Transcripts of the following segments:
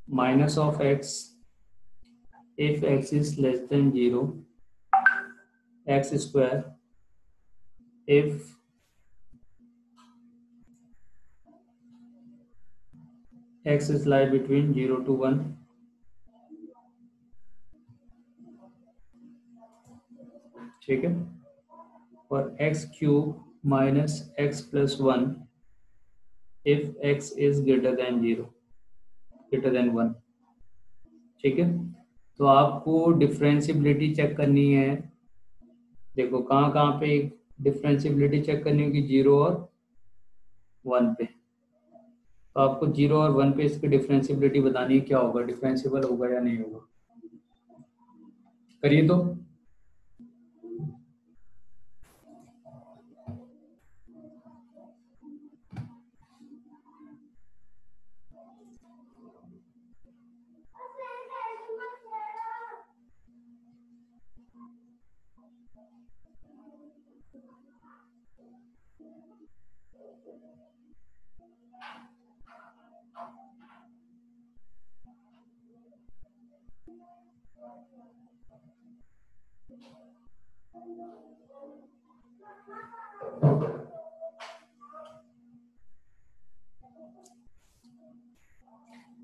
minus of x if x is less than 0, x square if x is lie between 0 to 1, ठीक है, और x cube minus x plus 1 if x is greater than 0, greater than 1, ठीक है। तो आपको differentiability check करनी है, देखो कहाँ कहाँ पे डिफरेंशियबिलिटी चेक करनी होगी, 0 और 1 पे। तो आपको 0 और 1 पे इसकी डिफरेंशियबिलिटी बतानी है, क्या होगा, डिफरेंशियबल होगा या नहीं होगा। करिए तो।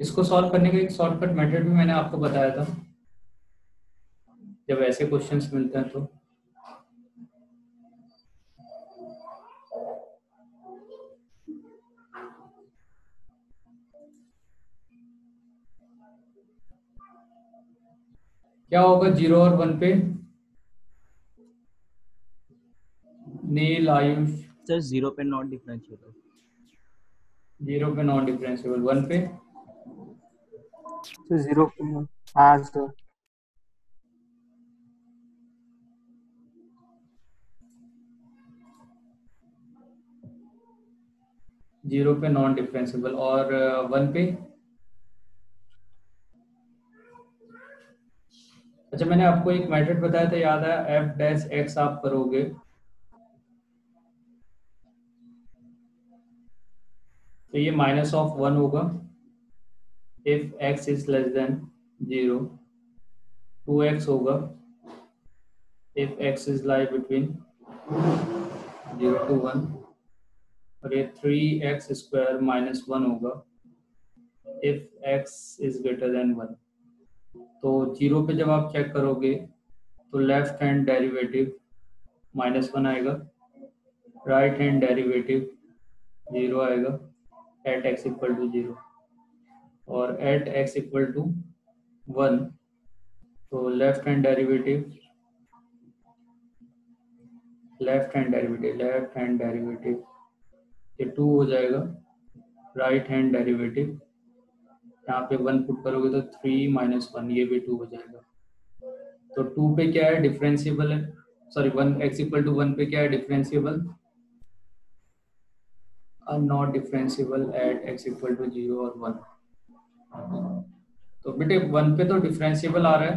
इसको सॉल्व करने का एक शॉर्टकट मेथड भी मैंने आपको बताया था जब ऐसे क्वेश्चंस मिलते हैं। तो क्या होगा 0 और 1 पे, नील, आयुष? सर 0 पे नॉट डिफरेंशिएबल। 0 पे नॉन डिफरेंशिएबल, 1 पे? तो 0 पे, हाँ सर। जीरो पे नॉन डिफरेंशिएबल, और 1 पे? अच्छा, मैंने आपको एक मेथड बताया था, याद है, एफ डैश एक्स आप करोगे तो ये माइनस ऑफ 1 होगा if x is less than 0, 2x होगा if x is lie between 0 to 1, और ये 3x स्क्वायर माइनस 1 होगा if x is greater than 1। तो 0 पे जब आप चेक करोगे तो लेफ्ट हैंड डेरिवेटिव -1 आएगा, राइट हैंड डेरिवेटिव 0 आएगा एट x इक्वल टू 0, और एट x इक्वल टू 1 तो लेफ्ट हैंड डेरिवेटिव ये 2 हो जाएगा, राइट हैंड डेरिवेटिव यहाँ पे 1 पुट करोगे तो 3 - 1, ये भी 2 हो जाएगा। तो 2 पे क्या है, डिफरेंशिएबल है, सॉरी 1 x इक्वल टू 1 पे क्या है, differentiable, not differentiable at x equal to 0 और 1। तो बेटे 1 पे तो डिफरेंशिएबल आ रहा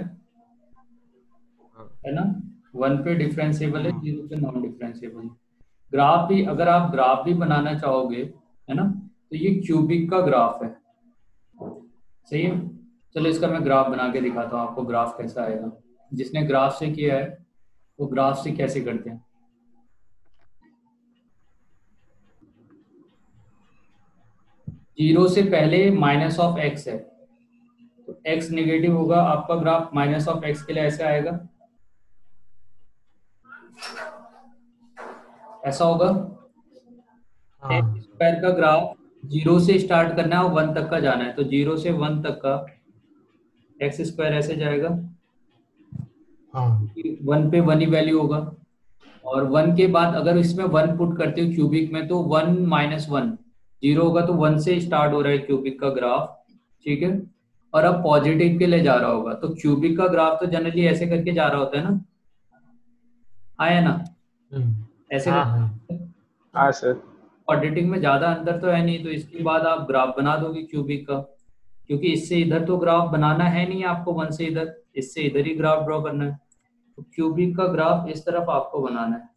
है ना, 1 पे डिफरेंशिएबल है, 0 पे नॉन डिफरेंशिएबल। ग्राफ भी, अगर आप ग्राफ भी बनाना चाहोगे, है ना, तो ये क्यूबिक का ग्राफ है, सही है। चलो इसका मैं ग्राफ बना के दिखाता हूँ आपको, ग्राफ कैसा आएगा। जिसने ग्राफ से किया है वो ग्राफ से कैसे करते हैं। जीरो से पहले माइनस ऑफ एक्स है, तो एक्स नेगेटिव होगा, आपका ग्राफ माइनस ऑफ एक्स के लिए ऐसे आएगा, ऐसा होगा। एक्स स्क्वायर का ग्राफ 0 से स्टार्ट करना है और 1 तक का जाना है, तो 0 से 1 तक का एक्स स्क्वायर ऐसे जाएगा, 1 पे 1 ही वैल्यू होगा, और 1 के बाद अगर इसमें 1 पुट करते हो क्यूबिक में तो 1 - 1 0 होगा, तो 1 से स्टार्ट हो रहा है क्यूबिक का ग्राफ, ठीक है। और अब पॉजिटिव के लिए जा रहा होगा, तो क्यूबिक का ग्राफ तो जनरली ऐसे करके जा रहा होता है ना, आया ना, ऐसे हाँ सर। ऑडिटिंग में ज्यादा अंतर तो है नहीं, तो इसके बाद आप ग्राफ बना दोगे क्यूबिक का, क्योंकि इससे इधर तो ग्राफ बनाना है नहीं आपको, 1 से इधर, इससे इधर ही ग्राफ ड्रॉ करना है, तो क्यूबिक का ग्राफ इस तरफ आपको बनाना है,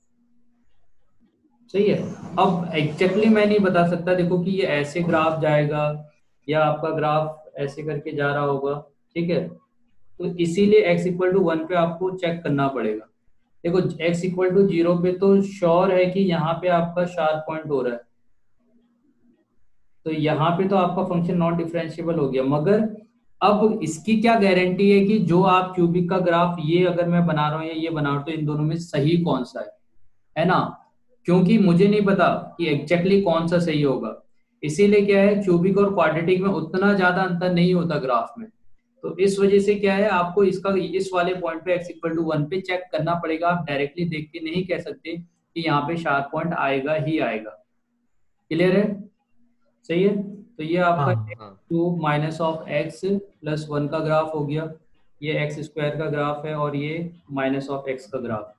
सही है। अब एग्जैक्टली मैं नहीं बता सकता, देखो कि ये ऐसे ग्राफ जाएगा या आपका ग्राफ ऐसे करके जा रहा होगा, ठीक है। तो इसीलिए x इक्वल टू 1 पे आपको चेक करना पड़ेगा। देखो x इक्वल टू 0 पे तो श्योर है कि यहाँ पे आपका शार्प पॉइंट हो रहा है, तो यहाँ पे तो आपका फंक्शन नॉन डिफरेंशिएबल हो गया। मगर अब इसकी क्या गारंटी है कि जो आप क्यूबिक का ग्राफ ये अगर मैं बना रहा हूँ या ये बना रहा हूँ तो इन दोनों में सही कौन सा है ना? क्योंकि मुझे नहीं पता कि एग्जैक्टली कौन सा सही होगा। इसीलिए क्या है, क्यूबिक और क्वाड्रेटिक में उतना ज्यादा अंतर नहीं होता ग्राफ में। तो इस वजह से क्या है, आपको इसका इस वाले पॉइंट पे x इक्वल टू 1 पे चेक करना पड़ेगा। आप डायरेक्टली देख के नहीं कह सकते कि यहाँ पे शार्प पॉइंट आएगा ही आएगा। क्लियर है? सही है। तो ये आपका two minus of x plus 1 का ग्राफ हो गया, ये एक्स स्क्वायर का ग्राफ है और ये माइनस ऑफ एक्स का ग्राफ।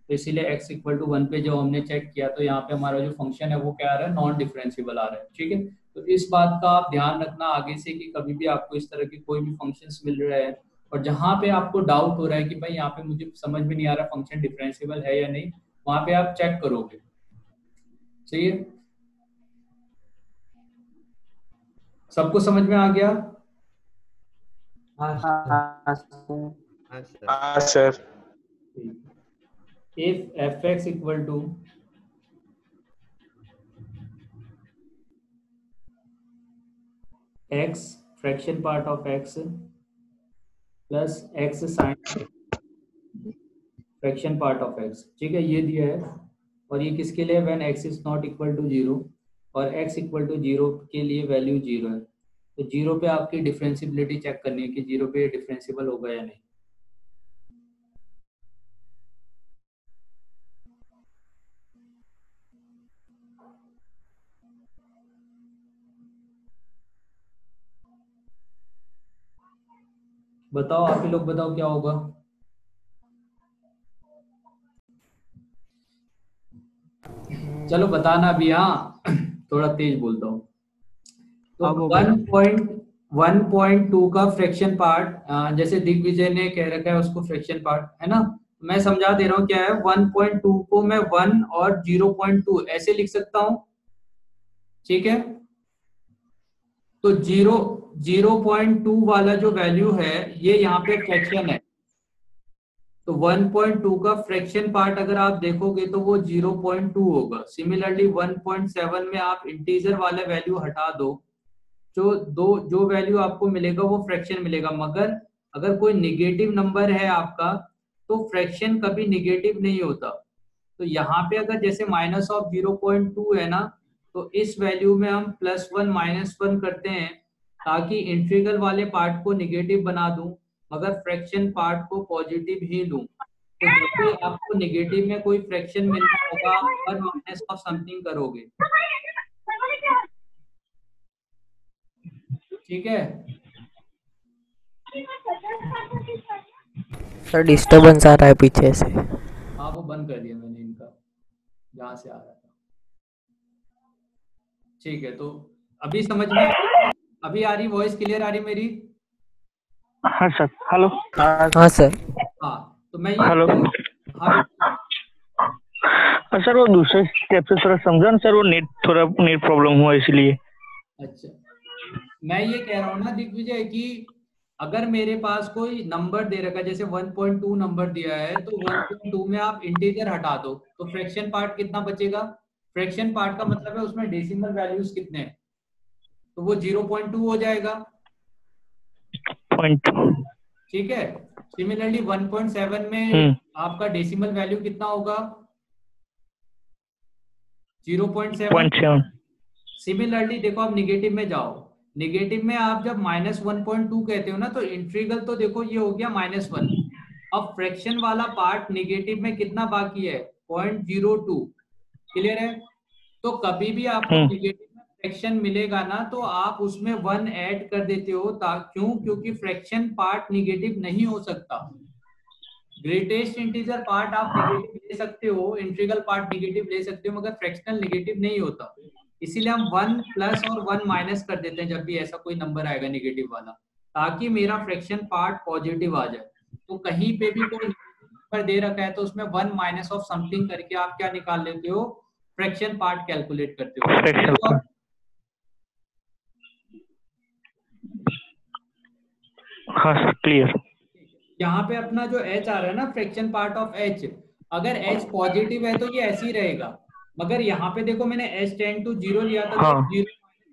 तो इसीलिए x इक्वल टू 1 पे जो हमने चेक किया तो यहाँ पे हमारा जो फंक्शन है वो क्या आ रहा है, नॉन डिफरेंशिएबल आ रहा है, ठीक है। तो इस बात का आप ध्यान रखना आगे से कि कभी भी आपको इस तरह के कोई भी फंक्शंस मिल रहे हैं और जहाँ पे आपको डाउट हो रहा है कि भाई यहाँ पे मुझे समझ में नहीं आ रहा फंक्शन डिफरेंशिएबल है या नहीं, वहां पे आप चेक करोगे। सही है, सबको समझ में आ गया? हाँ sir. If fx equal to x fraction part of x plus x sin fraction part of x, ठीक है, ये दिया है। और ये किसके लिए, when x is not equal to 0 और x equal to 0 के लिए वैल्यू 0 है। तो 0 पे आपकी डिफरेंशियबिलिटी चेक करनी है कि 0 पे डिफरेंशिएबल होगा या नहीं। बताओ, आप ही लोग बताओ क्या होगा। चलो बताना भी, हाँ थोड़ा तेज बोलता हूँ। तो 1.2 का फ्रैक्शन पार्ट, जैसे दिग्विजय ने कह रखा है उसको फ्रैक्शन पार्ट है ना, मैं समझा दे रहा हूँ क्या है। 1.2 को मैं 1 और 0.2 ऐसे लिख सकता हूँ, ठीक है। तो 0.2 वाला जो वैल्यू है ये यहाँ पे फ्रैक्शन है। तो 1.2 का फ्रैक्शन पार्ट अगर आप देखोगे तो वो 0.2 होगा। सिमिलरली 1.7 में आप इंटीजर वाला वैल्यू हटा दो, जो वैल्यू आपको मिलेगा वो फ्रैक्शन मिलेगा। मगर अगर कोई निगेटिव नंबर है आपका तो फ्रैक्शन कभी निगेटिव नहीं होता। तो यहाँ पे अगर जैसे माइनस ऑफ 0.2 है ना, तो इस वैल्यू में हम +1 -1 करते हैं ताकि इंटीग्रल वाले पार्ट को निगेटिव बना दूं मगर फ्रैक्शन पार्ट को पॉजिटिव ही लूं। तो जब भी आपको निगेटिव में कोई फ्रैक्शन मिलना होगा आप पर माइनस ऑफ समथिंग करोगे, ठीक है। सर डिस्टरबेंस आ रहा है पीछे से। हाँ वो बंद कर दिया मैंने इनका, जहाँ से आ रहा था, ठीक है। तो अभी समझ में अभी आ रही, वॉइस क्लियर आ रही मेरी? हाँ सर। हेलो। हाँ सर। हाँ तो मैं ये हेलो। हाँ सर वो दूसरे स्टेप से थोड़ा समझा ना सर, वो नेट प्रॉब्लम हुआ इसलिए। अच्छा, मैं ये कह रहा हूँ ना दिग्विजय कि अगर मेरे पास कोई नंबर दे रखा है जैसे 1.2 नंबर दिया है तो 1.2 में आप इंटीजर हटा दो तो फ्रैक्शन पार्ट कितना बचेगा। फ्रैक्शन पार्ट का मतलब है उसमें डेसिमल वैल्यूज कितने हैं, तो वो 0.2 हो जाएगा, 0.2। ठीक है। सिमिलरली 1.7 में आपका डेसिमल वैल्यू कितना होगा, 0.7। सिमिलरली देखो आप निगेटिव में जाओ, निगेटिव में आप जब -1.2 कहते हो ना तो इंटीग्रल तो देखो ये हो गया -1। अब फ्रैक्शन वाला पार्ट निगेटिव में कितना बाकी है, 0.02। क्लियर है? तो कभी भी आपको निगेटिव में फ्रैक्शन मिलेगा ना तो आप उसमें 1 ऐड कर देते हो। क्यों? क्योंकि फ्रैक्शन पार्ट निगेटिव नहीं हो सकता। ग्रेटेस्ट इंटीजर पार्ट आप निगेटिव ले सकते हो, इंटीग्रल पार्ट निगेटिव ले सकते हो, मगर फ्रैक्शनल निगेटिव नहीं होता। इसीलिए हम 1 प्लस और 1 माइनस कर देते हैं जब भी ऐसा कोई नंबर आएगा निगेटिव वाला, ताकि मेरा फ्रैक्शन पार्ट पॉजिटिव आ जाए। तो कहीं पे भी कोई नंबर दे रखा है तो उसमें 1 माइनस ऑफ समथिंग करके आप क्या निकाल लेते हो, फ्रैक्शन पार्ट कैलकुलेट करते हो। हाँ सर क्लियर। यहाँ पे अपना जो h आ रहा है ना, फ्रैक्शन पार्ट ऑफ h, अगर h पॉजिटिव है तो ये ऐसे ही रहेगा, मगर यहाँ पे देखो मैंने h टेंड टू 0 लिया था, तो हाँ 0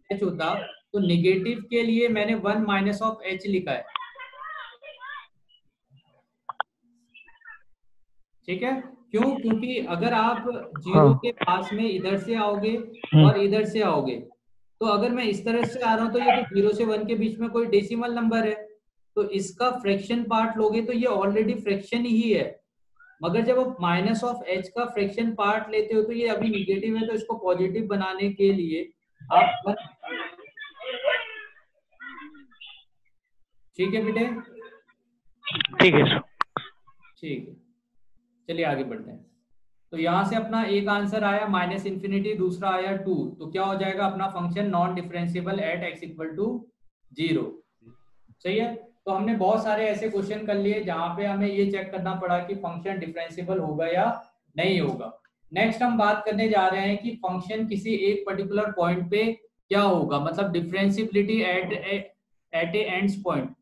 h होता, तो निगेटिव के लिए मैंने 1 माइनस ऑफ h लिखा है। ठीक है, क्यों? क्योंकि अगर आप जीरो हाँ। के पास में इधर से आओगे हम्म, और इधर से आओगे, तो अगर मैं इस तरह से आ रहा हूं तो ये तो 0 से 1 के बीच में कोई डेसिमल नंबर है, तो इसका फ्रैक्शन पार्ट लोगे तो ये ऑलरेडी फ्रैक्शन ही है। मगर जब आप माइनस ऑफ h का फ्रैक्शन पार्ट लेते हो तो ये अभी निगेटिव है, तो इसको पॉजिटिव बनाने के लिए आप ठीक है बेटे, ठीक है सर। ठीक है, चलिए आगे बढ़ते हैं। तो यहां से अपना एक आंसर आया माइनस इन्फिनिटी, दूसरा आया 2, तो क्या हो जाएगा अपना function non differentiable at x equal to 0। सही है, तो हमने बहुत सारे ऐसे क्वेश्चन कर लिए जहां पे हमें ये चेक करना पड़ा कि फंक्शन डिफरेंशिएबल होगा या नहीं होगा। नेक्स्ट हम बात करने जा रहे हैं कि फंक्शन किसी एक पर्टिकुलर पॉइंट पे क्या होगा, मतलब डिफरेंशिएबिलिटी एट ए एंड्स पॉइंट।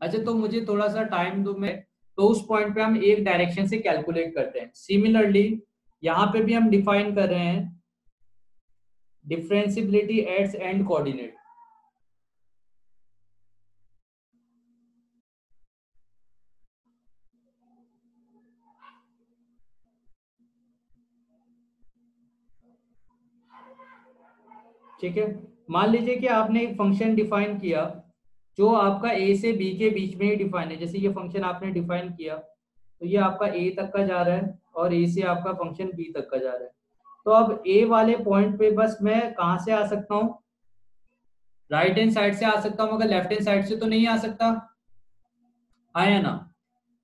अच्छा, तो मुझे थोड़ा सा टाइम दो, मैं तो उस पॉइंट पे हम एक डायरेक्शन से कैलकुलेट करते हैं। सिमिलरली यहाँ पे भी हम डिफाइन कर रहे हैं डिफरेंशिएबिलिटी एट्स एंड कोऑर्डिनेट। ठीक है, मान लीजिए कि आपने एक फंक्शन डिफाइन किया जो आपका ए से बी के बीच में ही डिफाइन है। जैसे ये फंक्शन आपने डिफाइन किया तो ये आपका ए तक का जा रहा है और ए से आपका फंक्शन बी तक का जा रहा है। तो अब ए वाले पॉइंट पे बस मैं कहां से आ सकता हूँ, राइट हैंड साइड से आ सकता हूँ, मगर लेफ्ट हैंड साइड से तो नहीं आ सकता, आया ना।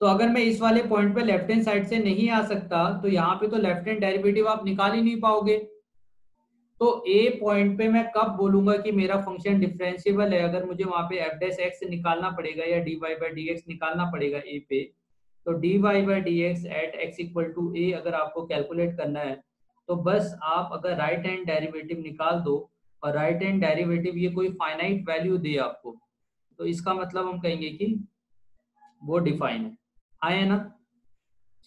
तो अगर मैं इस वाले पॉइंट पे लेफ्ट हैंड साइड से नहीं आ सकता तो यहाँ पे तो लेफ्ट हैंड डेरिवेटिव आप निकाल ही नहीं पाओगे। तो ए पॉइंट पे मैं कब बोलूंगा कि मेरा फंक्शन डिफरेंशिएबल है, अगर मुझे वहां पे एफ डैश एक्स निकालना पड़ेगा या D Y by D X निकालना पड़ेगा ए पे। तो D Y by D x at x equal to A अगर आपको कैलकुलेट करना है तो बस आप अगर राइट हैंड डेरिवेटिव निकाल दो, और राइट हैंड डेरिवेटिव ये कोई फाइनाइट वैल्यू दे आपको, तो इसका मतलब हम कहेंगे कि वो डिफाइन है, आया ना।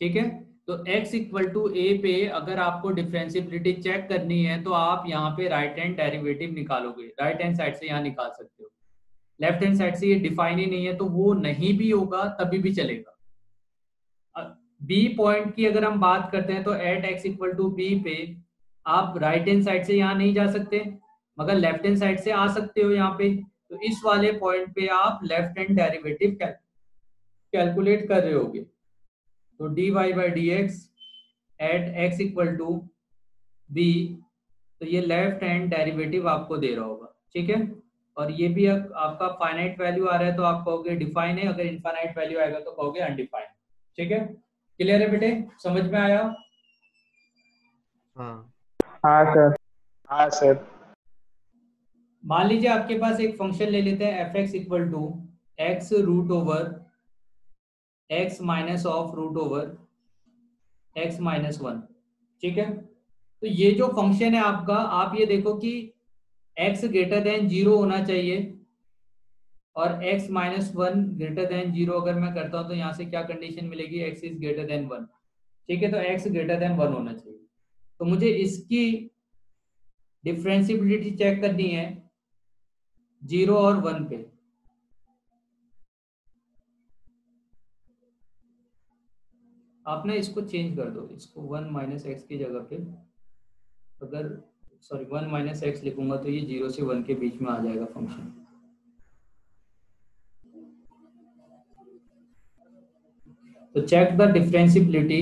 ठीक है, तो x इक्वल टू ए पे अगर आपको डिफरेंशिएबिलिटी चेक करनी है तो आप यहाँ पे राइट हैंड डेरिवेटिव निकालोगे, राइट हैंड साइड से यहाँ निकाल सकते हो। लेफ्ट हैंड साइड से ये डिफाइन ही नहीं है तो वो नहीं भी होगा तभी भी चलेगा। बी पॉइंट की अगर हम बात करते हैं तो at x equal to b पे आप राइट हैंड साइड से यहाँ नहीं जा सकते, मगर लेफ्ट हैंड साइड से आ सकते हो यहाँ पे। तो इस वाले पॉइंट पे आप लेफ्ट हैंड डेरिवेटिव कैलकुलेट कर रहे होगे। तो D Y by D x at x equal to b, तो ये लेफ्ट हैंड डेरिवेटिव आपको दे रहा होगा। ठीक है, और ये भी आपका फाइनाइट वैल्यू आ रहा है तो आप कहोगे डिफाइन है, अगर इनफाइनाइट वैल्यू आएगा तो कहोगे अनडिफाइंड। ठीक है, क्लियर है बेटे, समझ में आया? हाँ हाँ सर। हाँ सर। मान लीजिए आपके पास एक फंक्शन ले लेते हैं f x equal to x root over x minus of root over x minus one. ठीक है, तो ये जो फंक्शन है आपका, आप ये देखो कि x ग्रेटर देन 0 होना चाहिए और x minus one greater than 0 अगर मैं करता हूं तो यहाँ से क्या कंडीशन मिलेगी, x इज ग्रेटर देन 1। ठीक है, तो x ग्रेटर देन 1 होना चाहिए। तो मुझे इसकी डिफरेंशिएबिलिटी चेक करनी है 0 और 1 पे। आप ना इसको चेंज कर दो, इसको 1 माइनस एक्स की जगह पे अगर 1 माइनस एक्स लिखूंगा तो ये 0 से 1 के बीच में आ जाएगा फंक्शन। तो check the differentiability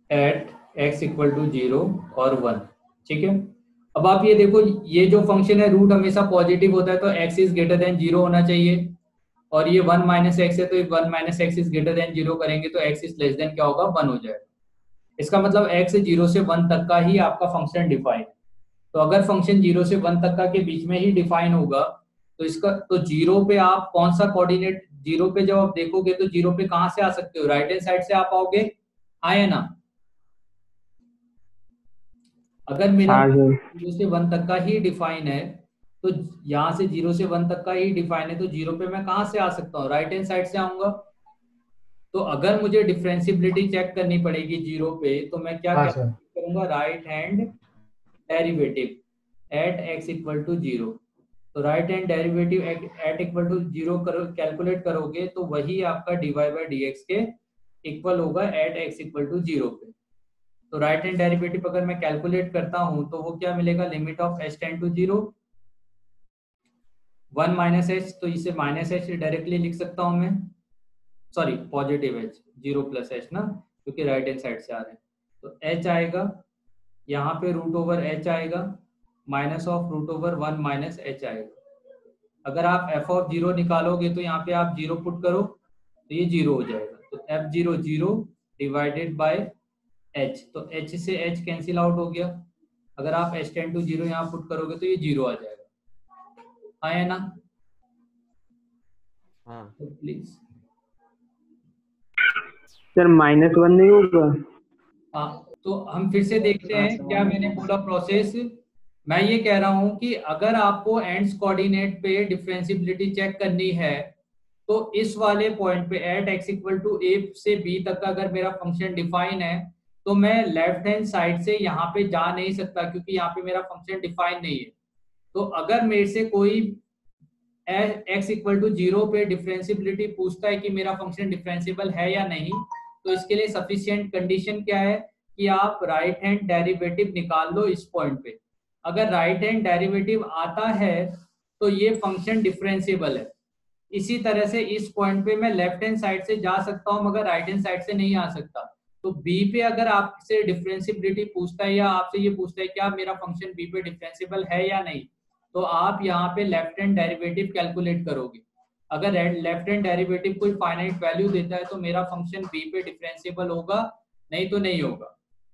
at x equal to 0 और 1। ठीक है, अब आप ये देखो, ये जो फंक्शन है रूट हमेशा पॉजिटिव होता है तो x इज ग्रेटर देन 0 होना चाहिए, और ये 1 माइनस एक्स है तो 1 minus x is greater than 0 करेंगे तो x इज लेस देन क्या होगा, 1 हो जाएगा। इसका मतलब x 0 से 1 तक का ही आपका फंक्शन डिफाइन। तो अगर फंक्शन 0 से 1 तक का के बीच में ही डिफाइन होगा तो इसका तो 0 पे आप कौन सा कोऑर्डिनेट, 0 पे जब आप देखोगे तो 0 पे कहां से आ सकते हो, राइट हैंड साइड से आप आओगे, आए ना। अगर मेरा हाँ सर। 0 से 1 तक का ही डिफाइन है, तो यहाँ से 0 से 1 तक का ही डिफाइन है, तो 0 पे मैं कहाँ से आ सकता हूँ? राइट हैंड साइड से आऊंगा। तो अगर मुझे डिफरेंशियबिलिटी चेक करनी पड़ेगी 0 पे, तो मैं क्या हाँ सर। कैलकुलेट करूंगा? Right hand derivative at x equal to 0। तो right hand derivative at equal to 0 calculate करोगे तो वही आपका dy बाई डी एक्स के इक्वल होगा एट x इक्वल टू 0 पे। तो राइट हैंड डेरिवेटिव अगर मैं कैलकुलेट करता हूं तो वो क्या मिलेगा? Limit of h tend to 0 1 minus H, तो इसे माइनस एच डायरेक्टली लिख सकता हूं मैं, sorry positive h, 0 plus h ना, क्योंकि राइट हैंड साइड से आ रहे हैं। तो एच आएगा यहाँ पे, रूट ओवर एच आएगा, minus of root over 1 minus h आएगा। अगर आप एफ ऑफ 0 निकालोगे तो यहाँ पे आप 0 पुट करो तो ये 0 हो जाएगा। तो एफ 0 0 डिवाइडेड बाय एच, तो एच से एच कैंसिल आउट हो गया। अगर आप एच टेन टू 0 यहाँ पुट करोगे तो ये 0 आ जाएगा। आया ना? हाँ तो प्लीज सर -1 नहीं होगा? हाँ, तो हम फिर से देखते हैं क्या मैंने बोला प्रोसेस। मैं ये कह रहा हूं कि अगर आपको एंड्स कोऑर्डिनेट पे डिफरेंशियबिलिटी चेक करनी है, तो इस वाले पॉइंट पे at x equal to a से b तक का अगर मेरा फंक्शन डिफाइन है, तो मैं लेफ्ट हैंड साइड से यहाँ पे जा नहीं सकता, क्योंकि यहाँ पे मेरा फंक्शन डिफाइन नहीं है। तो अगर मेरे से कोई x इक्वल टू 0 पे डिफरेंशियबिलिटी पूछता है कि मेरा फंक्शन डिफरेंशियबल है या नहीं, तो इसके लिए सफिशिएंट कंडीशन क्या है कि आप राइट हैंड डेरिवेटिव निकाल लो इस पॉइंट पे। अगर राइट हैंड डेरिवेटिव आता है तो ये फंक्शन डिफरेंशियबल है। इसी तरह से इस पॉइंट पे मैं लेफ्ट हैंड साइड से जा सकता हूं मगर राइट हैंड साइड से नहीं आ सकता। तो बी पे अगर आपसे डिफरेंशियबिलिटी पूछता है या आपसे ये पूछता है क्या मेरा फंक्शन बी पे डिफरेंशियबल है या नहीं, तो आप यहाँ पे लेफ्ट हैंड डेरिवेटिव कैलकुलेट करोगे। अगर लेफ्ट हैंड डेरिवेटिव कोई फाइनाइट वैल्यू देता है तो मेरा फंक्शन बी पे डिफरेंशियबल होगा, नहीं तो नहीं होगा।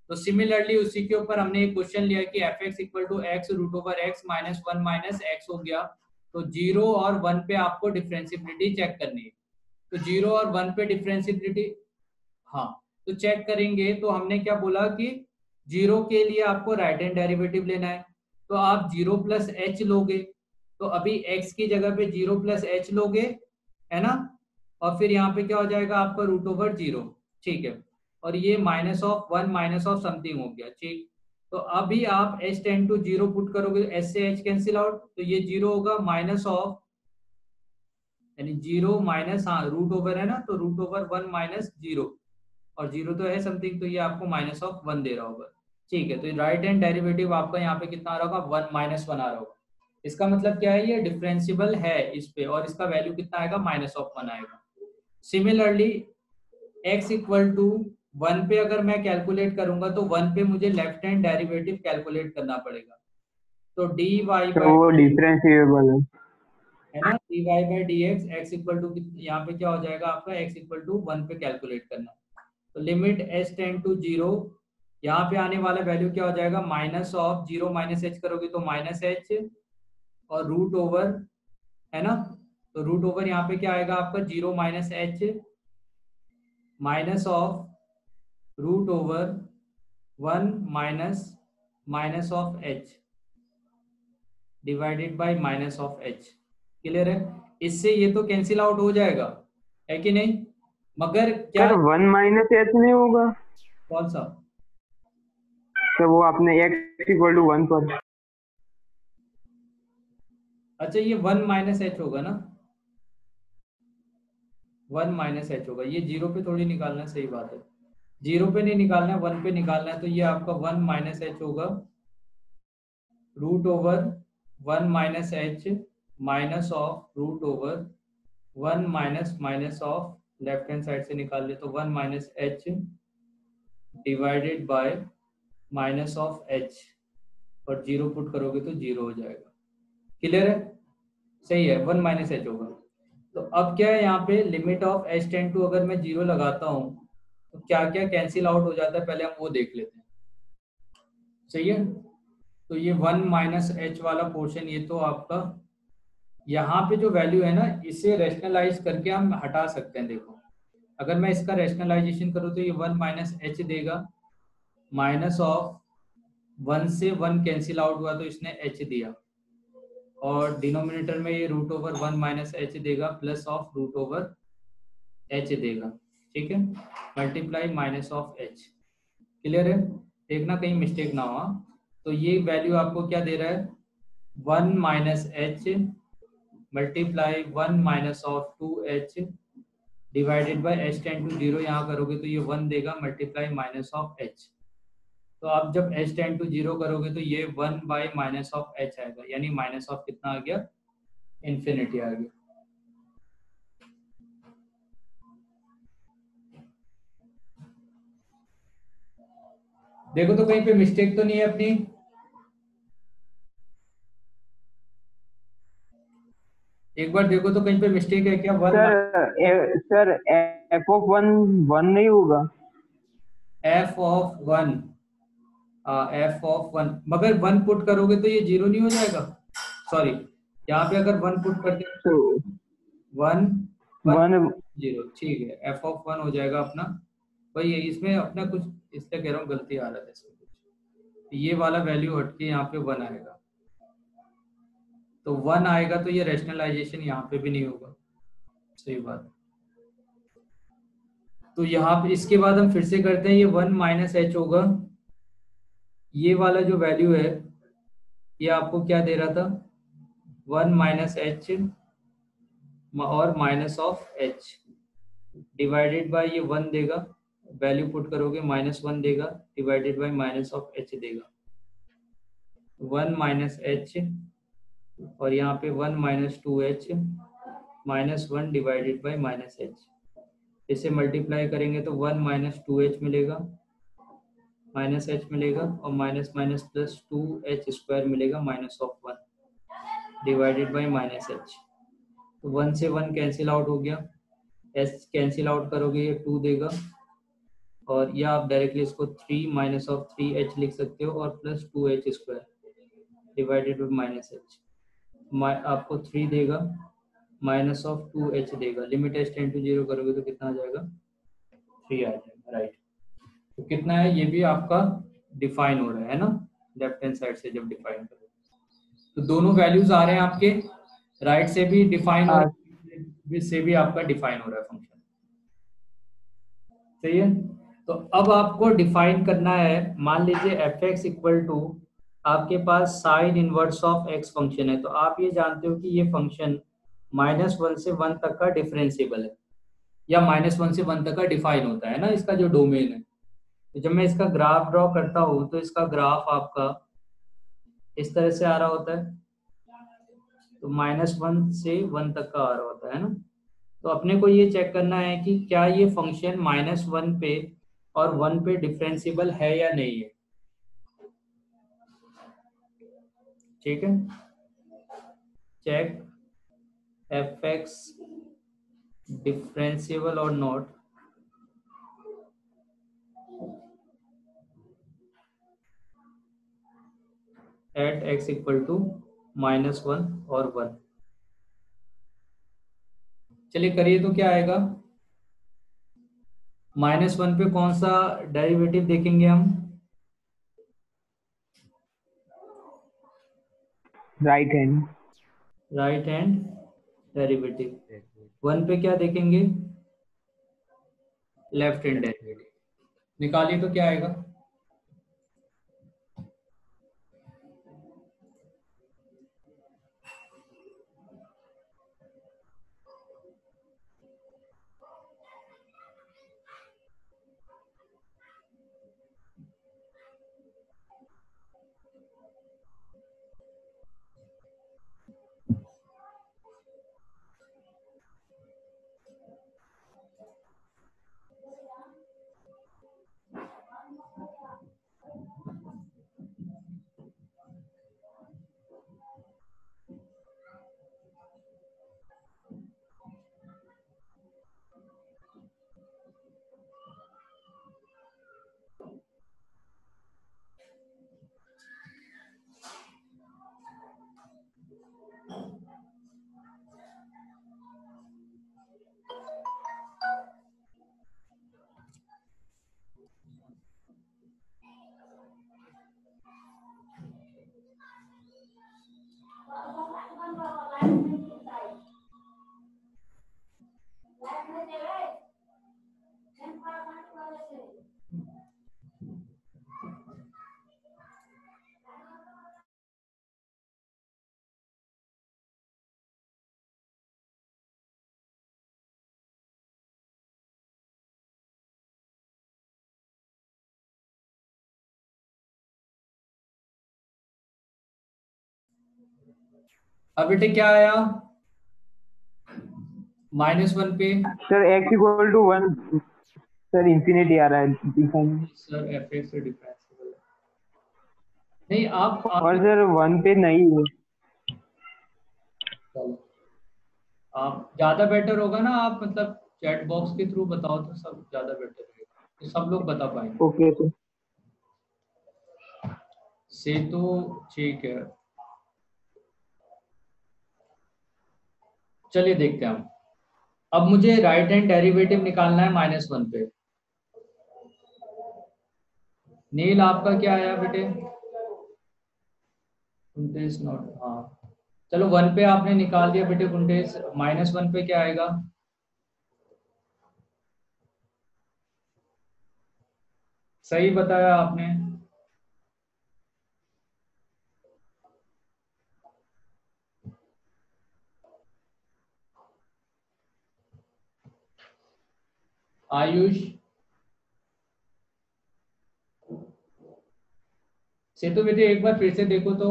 तो सिमिलरली उसी के ऊपर हमने एक क्वेश्चन लिया कि F x equal to x root over x minus 1 minus x हो गया। तो 0 और 1 पे आपको डिफरेंशियबिलिटी चेक करनी है। तो 0 और 1 पे डिफरेंशियबिलिटी, हाँ, तो चेक करेंगे तो हमने क्या बोला कि 0 के लिए आपको राइट हैंड डेरिवेटिव लेना है, तो आप 0 प्लस एच लोगे। तो अभी x की जगह पे 0 प्लस एच लोगे, है ना, और फिर यहाँ पे क्या हो जाएगा आपका रूट ओवर 0, ठीक है, और ये minus of 1 minus of something हो गया, ठीक। तो अभी आप h टेंड टू 0 पुट करोगे, h से h कैंसिल आउट, तो ये 0 होगा, माइनस ऑफ, यानी 0 माइनस, हाँ रूट ओवर है ना, तो रूट ओवर 1 माइनस 0, और 0 तो है समथिंग, तो ये आपको माइनस ऑफ 1 दे रहा होगा, ठीक है। तो राइट हैंड डेरिवेटिव आपका यहाँ पे कितना आ रहा होगा? 1 माइनस 1 आ रहा होगा। इसका मतलब क्या है? ये डिफरेंशियबल है इस पे, और इसका वैल्यू कितना आएगा? माइनस ऑफ 1 आएगा। सिमिलरली x इक्वल टू 1 पे अगर मैं कैलकुलेट करूंगा तो 1 पे मुझे लेफ्ट हैंड डेरिवेटिव कैलकुलेट करना पड़ेगा। तो dy बाई, तो वो डिफरेंशिएबल है ना, dy by D x, x equal to यहाँ पे क्या हो जाएगा आपका? x इक्वल टू 1 पे कैलकुलेट करना। तो लिमिट h टेंड टू 0, यहाँ पे आने वाला वैल्यू क्या हो जाएगा? माइनस ऑफ 0 माइनस एच करोगे तो माइनस एच, और रूट ओवर, है ना, तो रूट ओवर यहाँ पे क्या आएगा आपका? 0 minus h minus of root over 1 minus minus of h divided by minus of h. Clear है? इससे ये तो कैंसिल आउट हो जाएगा, है कि नहीं? मगर क्या, सर 1 माइनस एच नहीं होगा? कौन सा? सर वो आपने x इक्वल टू 1 पर। अच्छा, ये 1 माइनस एच होगा ना, 1 माइनस एच होगा। ये 0 पे थोड़ी निकालना है, सही बात है, 0 पे नहीं निकालना है, 1 पे निकालना है। तो ये आपका 1 माइनस एच होगा, root over 1 minus h minus of root over 1 minus minus of, left hand side से निकाल ले तो 1 minus h divided by minus of h, और 0 पुट करोगे तो 0 हो जाएगा। क्लियर है? सही है, 1 माइनस एच होगा। तो अब क्या है यहाँ पे? Limit of h tend to, अगर मैं 0 लगाता हूँ तो क्या क्या कैंसिल आउट हो जाता है, पहले हम वो देख लेते हैं। सही है, तो ये 1 माइनस एच वाला पोर्शन, ये तो आपका यहाँ पे जो वैल्यू है ना, इसे रैशनलाइज करके हम हटा सकते हैं। देखो, अगर मैं इसका रैशनलाइजेशन करूँ तो ये 1 माइनस एच देगा, माइनस ऑफ 1 से 1 कैंसिल आउट हुआ तो इसने h दिया, और डिनोमिनेटर में ये रूट ओवर 1 माइनस एच देगा plus of root over h देगा, ठीक है, multiply minus of h। Clear है? देखना कहीं मिस्टेक ना हो। तो ये वैल्यू आपको क्या दे रहा है, 1 minus h multiply 1 minus of 2h divided by h tend to 0, यहाँ करोगे तो ये 1 देगा मल्टीप्लाई माइनस ऑफ h। तो आप जब h टेंड टू 0 करोगे तो ये 1 बाय माइनस ऑफ h आएगा, यानी माइनस ऑफ कितना आ गया, इन्फिनिटी आ गया। देखो तो कहीं पे मिस्टेक तो नहीं है अपनी। एक बार देखो तो कहीं पे मिस्टेक है क्या। Sir F of one one नहीं होगा? F of one, F of one, मगर वन पुट करोगे तो ये 0 नहीं हो जाएगा, सॉरी, यहाँ पे अगर वन पुट करते तो वन वन 0, ठीक है, एफ ऑफ वन हो जाएगा अपना। भाई इसमें अपना कुछ इसलिए कह रहा हूँ गलती आ रहा था इसमें कुछ, ये वाला वैल्यू हटके यहाँ पे 1 आएगा, तो 1 आएगा तो ये रैशनलाइजेशन यहाँ पे भी नहीं होगा, सही बात। तो यहाँ पे इसके बाद हम फिर से करते हैं, ये 1 माइनस एच होगा, ये वाला जो वैल्यू है ये आपको क्या दे रहा था, 1 माइनस एच और minus of h divided bye ये 1 देगा, वैल्यू पुट करोगे -1 देगा divided by minus of H देगा, 1 माइनस एच और यहाँ पे 1 minus 2h -1 divided by minus H. इसे मल्टीप्लाई करेंगे तो 1 माइनस 2h मिलेगा, माइनस एच मिलेगा और minus minus plus 2h square मिलेगा minus of 1 divided by minus H. तो 1 से 1 कैंसिल आउट हो गया, एच कैंसिल आउट करोगे ये 2 देगा, और या आप डायरेक्टली इसको 3 माइनस ऑफ 3h लिख सकते हो और plus 2h square divided by minus H, आपको 3 देगा माइनस ऑफ 2h देगा, लिमिट h टेंड टू 0 करोगे तो कितना आ जाएगा, 3 आ जाएगा, राइट। तो कितना है, ये भी आपका डिफाइन हो रहा है ना, लेफ्ट हैंड साइड से जब डिफाइन करो तो दोनों वैल्यूज आ रहे हैं आपके, राइट से भी डिफाइन हो हाँ। रहा है, से भी आपका डिफाइन हो रहा है फंक्शन, सही है। तो अब आपको डिफाइन करना है, मान लीजिए एफ एक्स इक्वल टू आपके पास sine inverse of X function है, तो आप ये जानते हो कि ये फंक्शन -1 से 1 तक का डिफरेंशिएबल है, या -1 से 1 तक का डिफाइन होता है ना, इसका जो डोमेन है। तो जब मैं इसका ग्राफ ड्रॉ करता हूँ तो इसका ग्राफ आपका इस तरह से आ रहा होता है, तो -1 से 1 तक का आ रहा होता है ना। तो अपने को ये चेक करना है कि क्या ये फंक्शन -1 पे और 1 पे डिफरेंशिएबल है या नहीं है, ठीक है। चेक एफ एक्स डिफरेंशिएबल और not at x equal to -1 और 1। चलिए करिए तो क्या आएगा, -1 पे कौन सा डेरिवेटिव देखेंगे हम, right hand. Right hand derivative. 1 पे क्या देखेंगे, लेफ्ट हैंड डेरिवेटिव। निकालिए तो क्या आएगा, अब बेटे क्या आया -1 पे? Sir x equal to 1, sir infinity आ रहा है डिफॉर्म। सर एफ एक्स से डिफरेंशिएबल नहीं, आप और सर 1 पे नहीं है। चलो, आप ज़्यादा बेटर होगा ना, आप मतलब चैट बॉक्स के थ्रू बताओ तो सब ज़्यादा बेटर रहेगा, तो सब लोग बता पाएंगे। Okay sir. से तो ठीक है, चलिए देखते हैं हम। अब मुझे राइट हैंड डेरिवेटिव निकालना है -1 पे। नील आपका क्या आया बेटे? कुंटेश नॉट, हाँ चलो 1 पे आपने निकाल दिया बेटे कुंटेश, -1 पे क्या आएगा? सही बताया आपने। आयुष से तो बेटे एक बार फिर से देखो तो।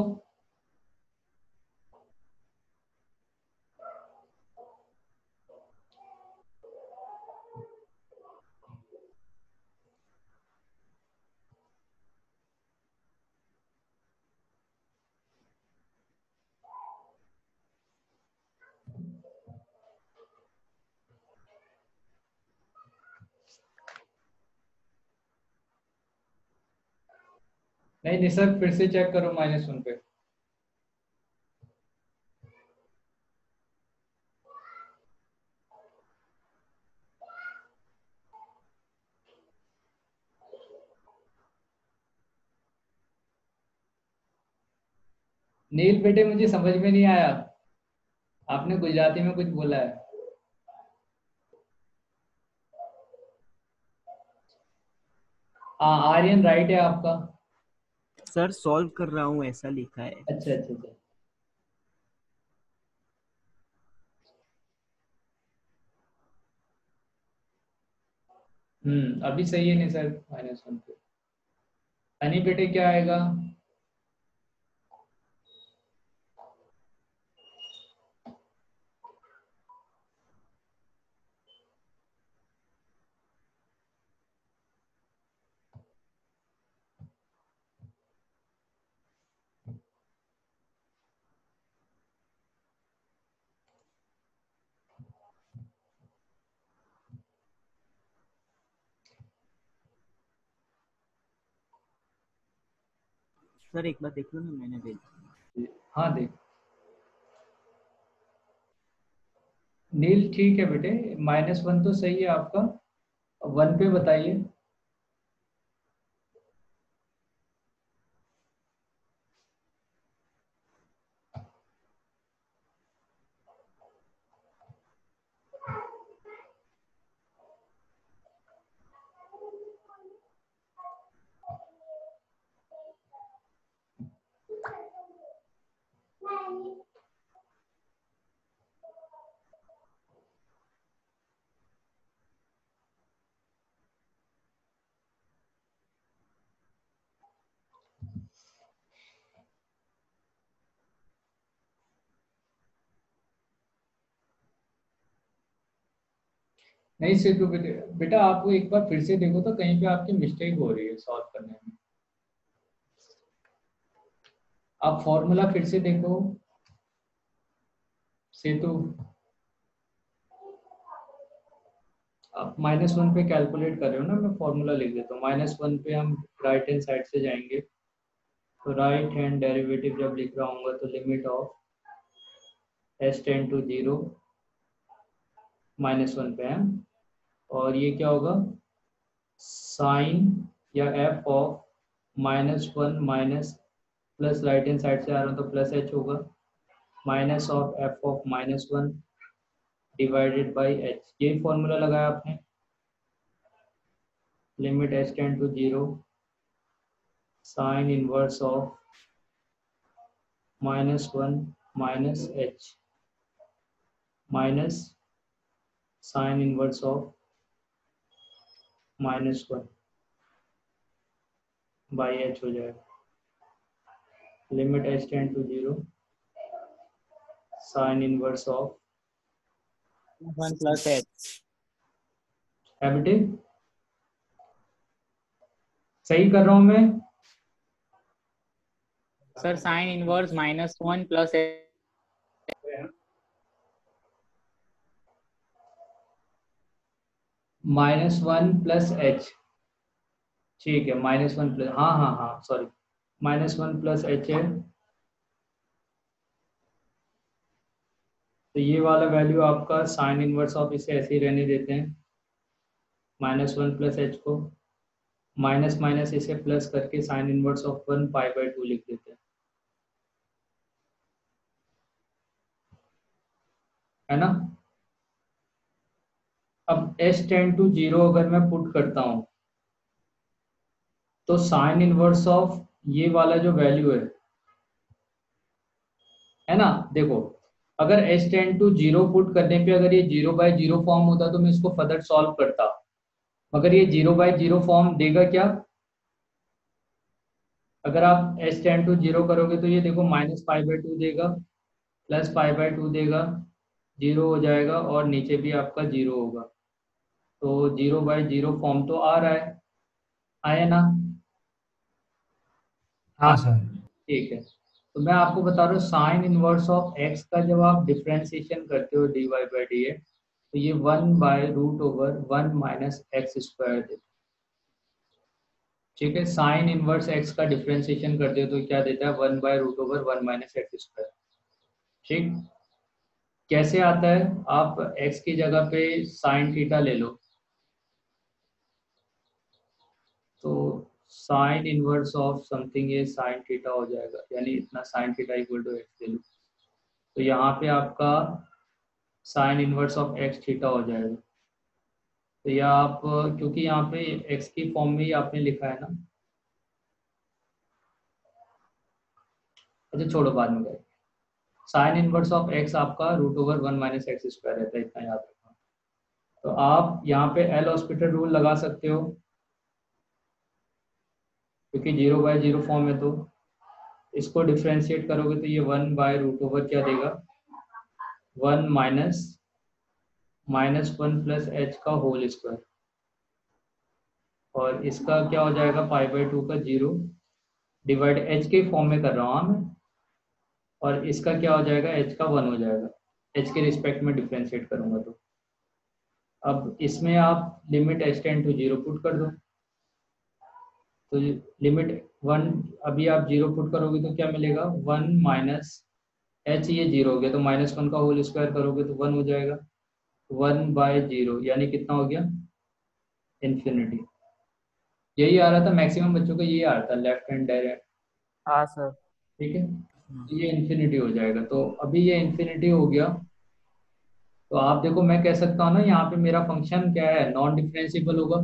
नहीं निसर्ग, फिर से चेक करो -1 पे। नील बेटे मुझे समझ में नहीं आया, आपने गुजराती में कुछ बोला है। हाँ आर्यन राइट है आपका। सर सॉल्व कर रहा हूँ ऐसा लिखा है। अच्छा अच्छा अच्छा। अभी सही है निसर्ग -1 पे। हनी बेटे क्या आएगा? सर एक बार देख लो ना, मैंने भेजा। हाँ देख, नील ठीक है बेटे, -1 तो सही है आपका। 1 पे बताइए। नहीं सिर्फ बेटे, बेटा आपको एक बार फिर से देखो तो कहीं पे आपकी मिस्टेक हो रही है सॉल्व करने में। आप फॉर्मूला फिर से देखो सेतु। आप -1 पे कैलकुलेट कर रहे हो ना, मैं फॉर्मूला लिख देता हूँ। -1 पे हम राइट हैंड साइड से जाएंगे, तो राइट हैंड डेरिवेटिव जब लिख रहा हूँ तो limit of s tend to 0 -1 पे है, और ये क्या होगा साइन या f of -1 minus plus right hand side से आ रहा हूँ तो प्लस h होगा, minus of f of -1 divided by h। ये फॉर्मूला लगाया आपने, limit h tend to 0 sine inverse of -1 minus h minus sine inverse of -1 by h हो जाएगा, limit h tend to 0 sine inverse of 1 plus h. है बेटे, सही कर रहा हूं मैं? Sir, sin inverse -1 plus h. -1 plus H, ठीक है, -1 प्लस, हाँ हाँ हाँ सॉरी, -1 प्लस एच है। तो ये वाला वैल्यू आपका साइन इनवर्स ऑफ, इसे ऐसे ही रहने देते हैं, -1 प्लस एच को माइनस माइनस इसे प्लस करके साइन इनवर्स ऑफ 1 π/2 लिख देते हैं, है ना। अब s टेंड टू 0 अगर मैं पुट करता हूं तो साइन इनवर्स ऑफ ये वाला जो वैल्यू है ना, देखो अगर s टेंड टू 0 पुट करने पे अगर ये 0/0 फॉर्म होता तो मैं इसको फर्दर सॉल्व करता, मगर ये 0/0 फॉर्म देगा क्या? अगर आप s टेंड टू 0 करोगे तो ये देखो -π/2 देगा, प्लस π/2 देगा, 0 हो जाएगा और नीचे भी आपका 0 होगा। तो 0/0 फॉर्म तो आ रहा है, आया ना? हाँ सर। ठीक है, तो मैं आपको बता रहा हूँ साइन इनवर्स ऑफ x का जब आप डिफ्रेंसिएशन करते हो dy/dx तो ये 1/√1 माइनस एक्स स्क्वायर देता है। ठीक है, साइन इनवर्स x का डिफ्रेंसिएशन करते हो तो क्या देता है? 1/√1 माइनस एक्स स्क्वायर। ठीक, कैसे आता है? आप x की जगह पे साइन थीटा ले लो, तो साइन इनवर्स ऑफ समथिंग ये साइन थीटा हो जाएगा, यानी इतना sine theta equal to x ले लो, तो यहाँ पे आपका sine inverse of x theta हो जाएगा। तो या आप, क्योंकि यहाँ पे एक्स की फॉर्म में ही आपने लिखा है ना, अच्छा छोड़ो बाद में करेंगे। साइन इनवर्स ऑफ एक्स आपका √1 माइनस एक्स स्क्वायर रहता है, इतना याद रखना। तो आप यहाँ पे एल हॉस्पिटल रूल लगा सकते हो, क्योंकि 0/0 फॉर्म है, तो इसको डिफ्रेंशिएट करोगे तो ये 1/√, क्या देगा? 1 माइनस 1 प्लस एच का होल स्क्वायर, और इसका क्या हो जाएगा? π/2 का 0 डिवाइड, एच के फॉर्म में कर रहा हूँ मैं, और इसका क्या हो जाएगा? एच का 1 हो जाएगा, एच के रिस्पेक्ट में डिफ्रेंशिएट करूंगा तो। अब इसमें आप limit h tend to 0 put कर दो, तो लिमिट 1, अभी आप 0 पुट करोगे तो क्या मिलेगा? 1 माइनस एच, ये 0 हो गया तो -1 का होल स्क्वायर करोगे तो 1 हो जाएगा, 1/0 यानी कितना हो गया? इन्फिनिटी। यही आ रहा था मैक्सिमम बच्चों का, यही आ रहा था लेफ्ट हैंड डायरेक्ट। हाँ सर। ठीक है, तो ये इन्फिनिटी हो जाएगा। तो अभी ये इन्फिनिटी हो गया, तो आप देखो मैं कह सकता हूँ ना, यहाँ पे मेरा फंक्शन क्या है? नॉन डिफरेंशिएबल होगा,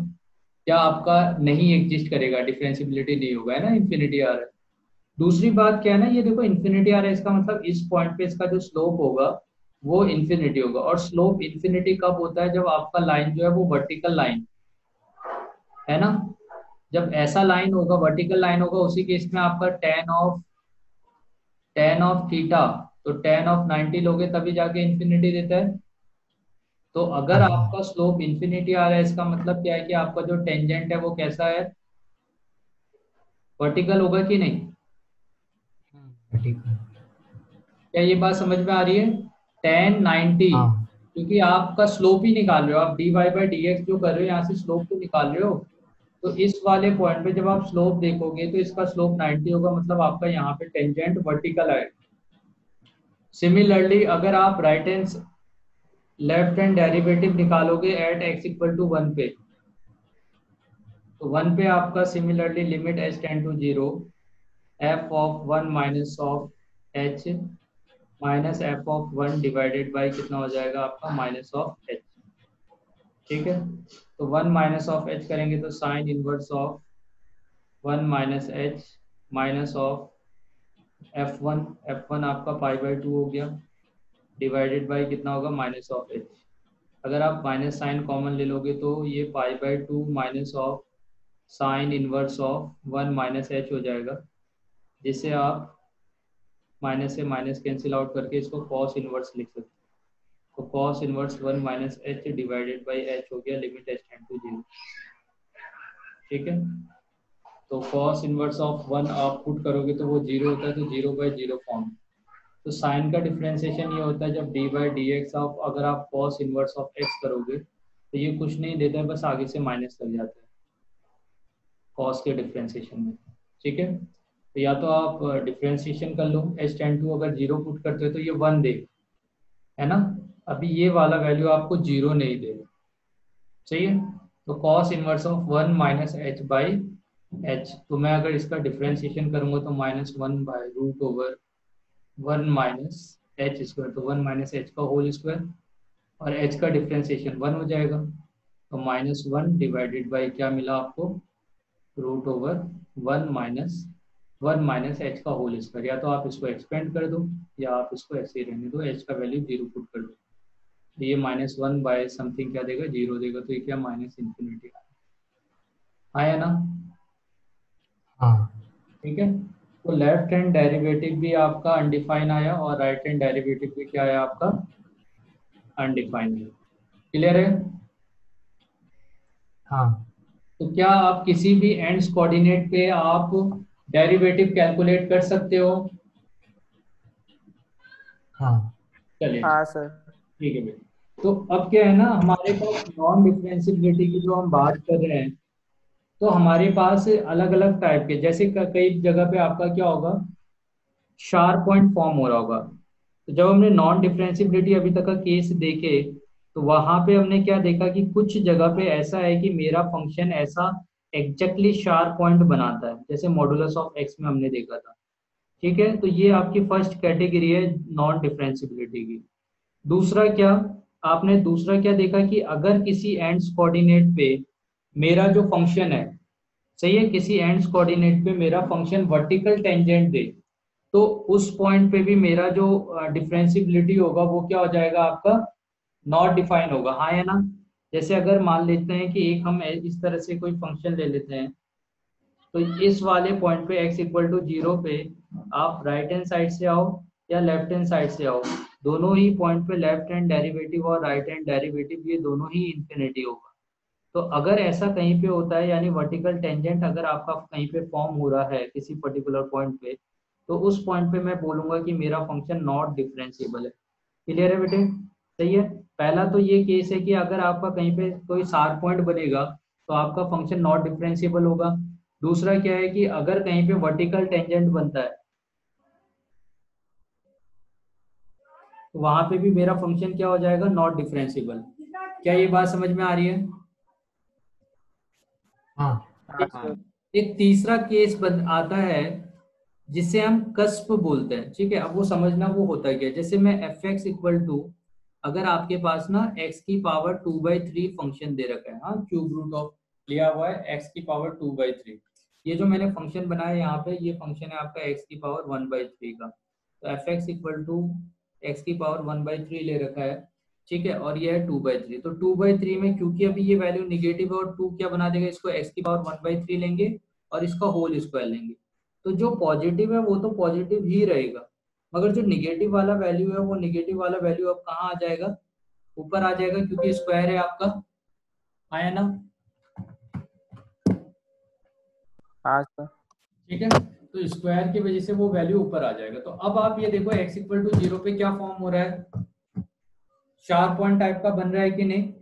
क्या आपका नहीं एग्जिस्ट करेगा, डिफरेंशिएबिलिटी नहीं होगा, है ना, इन्फिनिटी आ रहा है। दूसरी बात क्या है ना, ये देखो इन्फिनिटी आ रहा है, इसका मतलब इस पॉइंट पे इसका जो स्लोप होगा वो इन्फिनिटी होगा। और स्लोप इन्फिनिटी कब होता है? जब आपका लाइन जो है वो वर्टिकल लाइन है ना, जब ऐसा लाइन होगा, वर्टिकल लाइन होगा, उसी केस में आपका टेन ऑफ थीटा, तो टेन ऑफ 90 लोगे तभी जाके इन्फिनिटी देता है। तो अगर आपका स्लोप इन्फिनिटी आ रहा है, इसका मतलब क्या है कि आपका जो टेंजेंट है वो कैसा है? वर्टिकल होगा कि नहीं? क्या ये बात समझ में आ रही है? tan 90, क्योंकि आपका स्लोप ही निकाल रहे हो आप, dy/dx जो कर रहे हो यहाँ से स्लोप तो निकाल रहे हो, तो इस वाले पॉइंट पे जब आप स्लोप देखोगे तो इसका स्लोप 90 होगा, मतलब आपका यहाँ पे टेंजेंट वर्टिकल है। सिमिलरली अगर आप right hand left hand derivative निकालोगे एट x इक्वल टू 1 पे, तो 1 पे आपका similarly limit h tend to 0 f of 1 minus of h minus f of 1 divided by कितना हो जाएगा आपका? Minus of h। ठीक है, तो 1 माइनस ऑफ h करेंगे तो sine inverse of 1 minus h minus of f1 आपका π/2 हो गया, डिवाइडेड बाई कितना होगा? Minus of h। अगर आप माइनस साइन कॉमन ले लोगे तो ये π/2 minus of sine inverse of 1 minus h हो जाएगा, जिसे आप माइनस से माइनस कैंसिल आउट करके इसको कॉस इनवर्स लिख सकते हैं। तो cos inverse 1 minus h divided by H हो गया, लिमिट एच टेंड टू 0। ठीक है, तो कॉस इनवर्स ऑफ 1 आप पुट करोगे तो वो 0 होता है, तो 0/0 फॉर्म। तो साइन का डिफरेंशिएशन ये होता है जब D by D x of, अगर आप कॉस इनवर्स ऑफ एक्स करोगे तो ये कुछ नहीं देता है, बस आगे से माइनस लग जाता है कॉस के डिफरेंशिएशन में। ठीक है, तो या तो आप डिफरेंशिएशन कर लो, एच टेंड टू अगर 0 पुट करते हो तो ये 1 दे, है ना। अभी ये वाला वैल्यू आपको 0 नहीं दे, सही है। तो cos inverse of 1 minus H by H, तो मैं अगर इसका डिफरेंशिएशन करूंगा तो -1/√1 माइनस एच स्क्वायर, तो 1 माइनस एच का होल स्क्वायर, और एच का डिफरेंशिएशन 1 हो जाएगा, तो -1 डिवाइडेड बाई क्या मिला आपको, √1 माइनस एच का होल स्क्वायर। या तो आप इसको एक्सपेंड कर दो या आप इसको ऐसे ही रहने दो, एच का वैल्यू 0 पुट कर दो, तो ये -1 बाय समथिंग क्या देगा, 0 देगा, तो ये क्या माइनस इन्फिनिटी आया ना। हाँ ठीक है, तो लेफ्ट हैंड डेरिवेटिव भी आपका अनडिफाइन आया और राइट हैंड डेरिवेटिव भी क्या आया आपका, अनडिफाइन है। क्लियर है। हाँ तो क्या आप किसी भी एंड्स कोऑर्डिनेट पे आप डेरिवेटिव कैलकुलेट कर सकते हो। हाँ चलिए हाँ सर। ठीक है भाई। तो अब क्या है ना, हमारे पास नॉन डिफरेंशिएबिलिटी की जो हम बात कर रहे हैं, तो हमारे पास अलग अलग टाइप के, जैसे कई जगह पे आपका क्या होगा, शार्प पॉइंट फॉर्म हो रहा होगा। तो जब हमने नॉन डिफरेंशिएबिलिटी अभी तक का केस देखे, तो वहां पे हमने क्या देखा कि कुछ जगह पे ऐसा है कि मेरा फंक्शन ऐसा एग्जैक्टली शार्प पॉइंट बनाता है, जैसे मॉडुलस ऑफ एक्स में हमने देखा था। ठीक है, तो ये आपकी फर्स्ट कैटेगरी है नॉन डिफरेंशिएबिलिटी की। दूसरा क्या, आपने दूसरा क्या देखा कि अगर किसी एंड्स कोऑर्डिनेट पे मेरा जो फंक्शन है, सही है, किसी एंड्स कोऑर्डिनेट पे मेरा फंक्शन वर्टिकल टेंजेंट दे, तो उस पॉइंट पे भी मेरा जो डिफरेंशिएबिलिटी होगा वो क्या हो जाएगा आपका, नॉट डिफाइन होगा, हाँ है ना। जैसे अगर मान लेते हैं कि एक हम इस तरह से कोई फंक्शन ले लेते हैं, तो इस वाले पॉइंट पे x इक्वल टू 0 पे आप राइट हैंड साइड से आओ या लेफ्ट हैंड साइड से आओ, दोनों ही पॉइंट पे लेफ्ट हैंड डेरिवेटिव और राइट हैंड डेरिवेटिव ये दोनों ही इंफिनिटी होगा। तो अगर ऐसा कहीं पे होता है, यानी वर्टिकल टेंजेंट अगर आपका कहीं पे फॉर्म हो रहा है किसी पर्टिकुलर पॉइंट पे, तो उस पॉइंट पे मैं बोलूंगा कि मेरा फंक्शन नॉट डिफरेंशिएबल है। क्लियर है बेटे, सही है। पहला तो ये केस है कि अगर आपका कहीं पे कोई शार्प पॉइंट बनेगा तो आपका फंक्शन नॉट डिफरेंशिएबल होगा। दूसरा क्या है कि अगर कहीं पे वर्टिकल टेंजेंट बनता है तो वहां पे भी मेरा फंक्शन क्या हो जाएगा, नॉट डिफरेंशिएबल। क्या ये बात समझ में आ रही है। हाँ एक तीसरा केस आता है जिसे हम कस्प बोलते हैं। ठीक है, अब वो समझना वो होता है क्या, जैसे मैं एफ एक्स इक्वल टू, अगर आपके पास ना x की पावर 2/3 फंक्शन दे रखा है, हाँ क्यूब रूट ऑफ लिया हुआ है x की पावर 2/3, ये जो मैंने फंक्शन बनाया यहाँ पे, ये फंक्शन है आपका x की पावर 1/3 का। तो f x equal to x की पावर 1/3 ले रखा है, ठीक है, और ये है 2/3। तो 2/3 में क्योंकि अभी ये वैल्यू निगेटिव है और 2 क्या बना देगा इसको, x की पावर 1/3 लेंगे और इसका होल स्क्वायर लेंगे, तो जो पॉजिटिव है वो तो पॉजिटिव ही रहेगा, मगर जो निगेटिव वाला वैल्यू है वो निगेटिव वाला वैल्यू अब कहाँ आ जाएगा, ऊपर आ जाएगा, क्योंकि स्क्वायर है आपका, आया ना। हाँ सर। ठीक है, तो स्क्वायर की वजह से वो वैल्यू ऊपर आ जाएगा। तो अब आप ये देखो x इक्वल टू 0 पे क्या फॉर्म हो रहा है, शार्प पॉइंट टाइप का बन रहा है कि नहीं।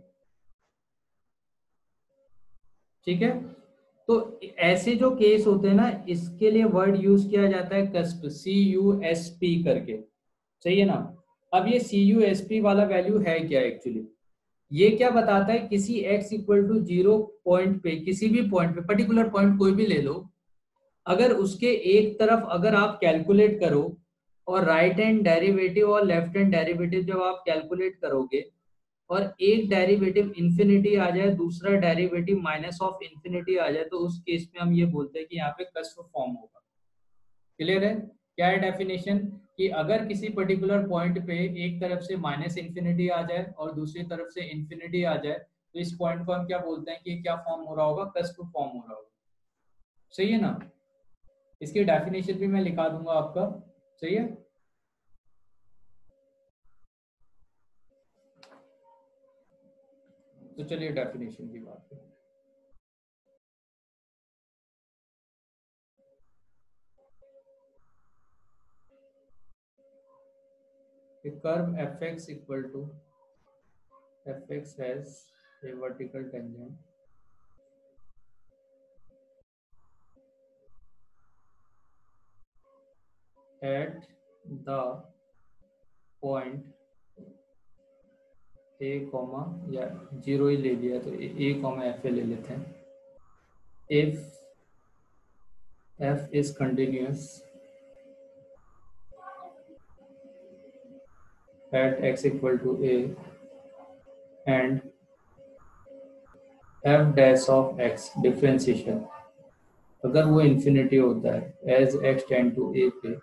ठीक है, तो ऐसे जो केस होते हैं ना, इसके लिए वर्ड यूज किया जाता है कस्प, CUSP करके, सही है ना। अब ये CUSP वाला वैल्यू है क्या एक्चुअली, ये क्या बताता है, किसी x इक्वल टू 0 पॉइंट पे, किसी भी पॉइंट पे, पर्टिकुलर पॉइंट कोई भी ले लो, अगर उसके एक तरफ अगर आप कैलकुलेट करो और राइट हैंड डेरिवेटिव और लेफ्ट हैंड डेरिवेटिव जब आप कैलकुलेट करोगे और एक डेरिवेटिव इंफिनिटी आ जाए, दूसरा डेरिवेटिव माइनस ऑफ इंफिनिटी आ जाए, तो उस केस में हम ये बोलते हैं कि यहाँ पे कस्प फॉर्म होगा। क्लियर है। क्या है डेफिनेशन, कि अगर किसी पर्टिकुलर पॉइंट पे एक तरफ से माइनस इंफिनिटी आ जाए और दूसरी तरफ से इंफिनिटी आ जाए, तो इस पॉइंट को हम क्या बोलते हैं कि क्या फॉर्म हो रहा होगा, कस्प फॉर्म हो रहा होगा। सही है ना, इसकी डेफिनेशन भी मैं लिखा दूंगा आपका, सही है। तो चलिए डेफिनेशन की बात करें। A curve fx equal to fx has a vertical tangent at the point a comma या जीरो ही ले लिया तो a कॉमा f ले लेते हैं। if f is continuous at x equal to a and f dash of x differentiation अगर वो infinity होता है as x tend to a पे,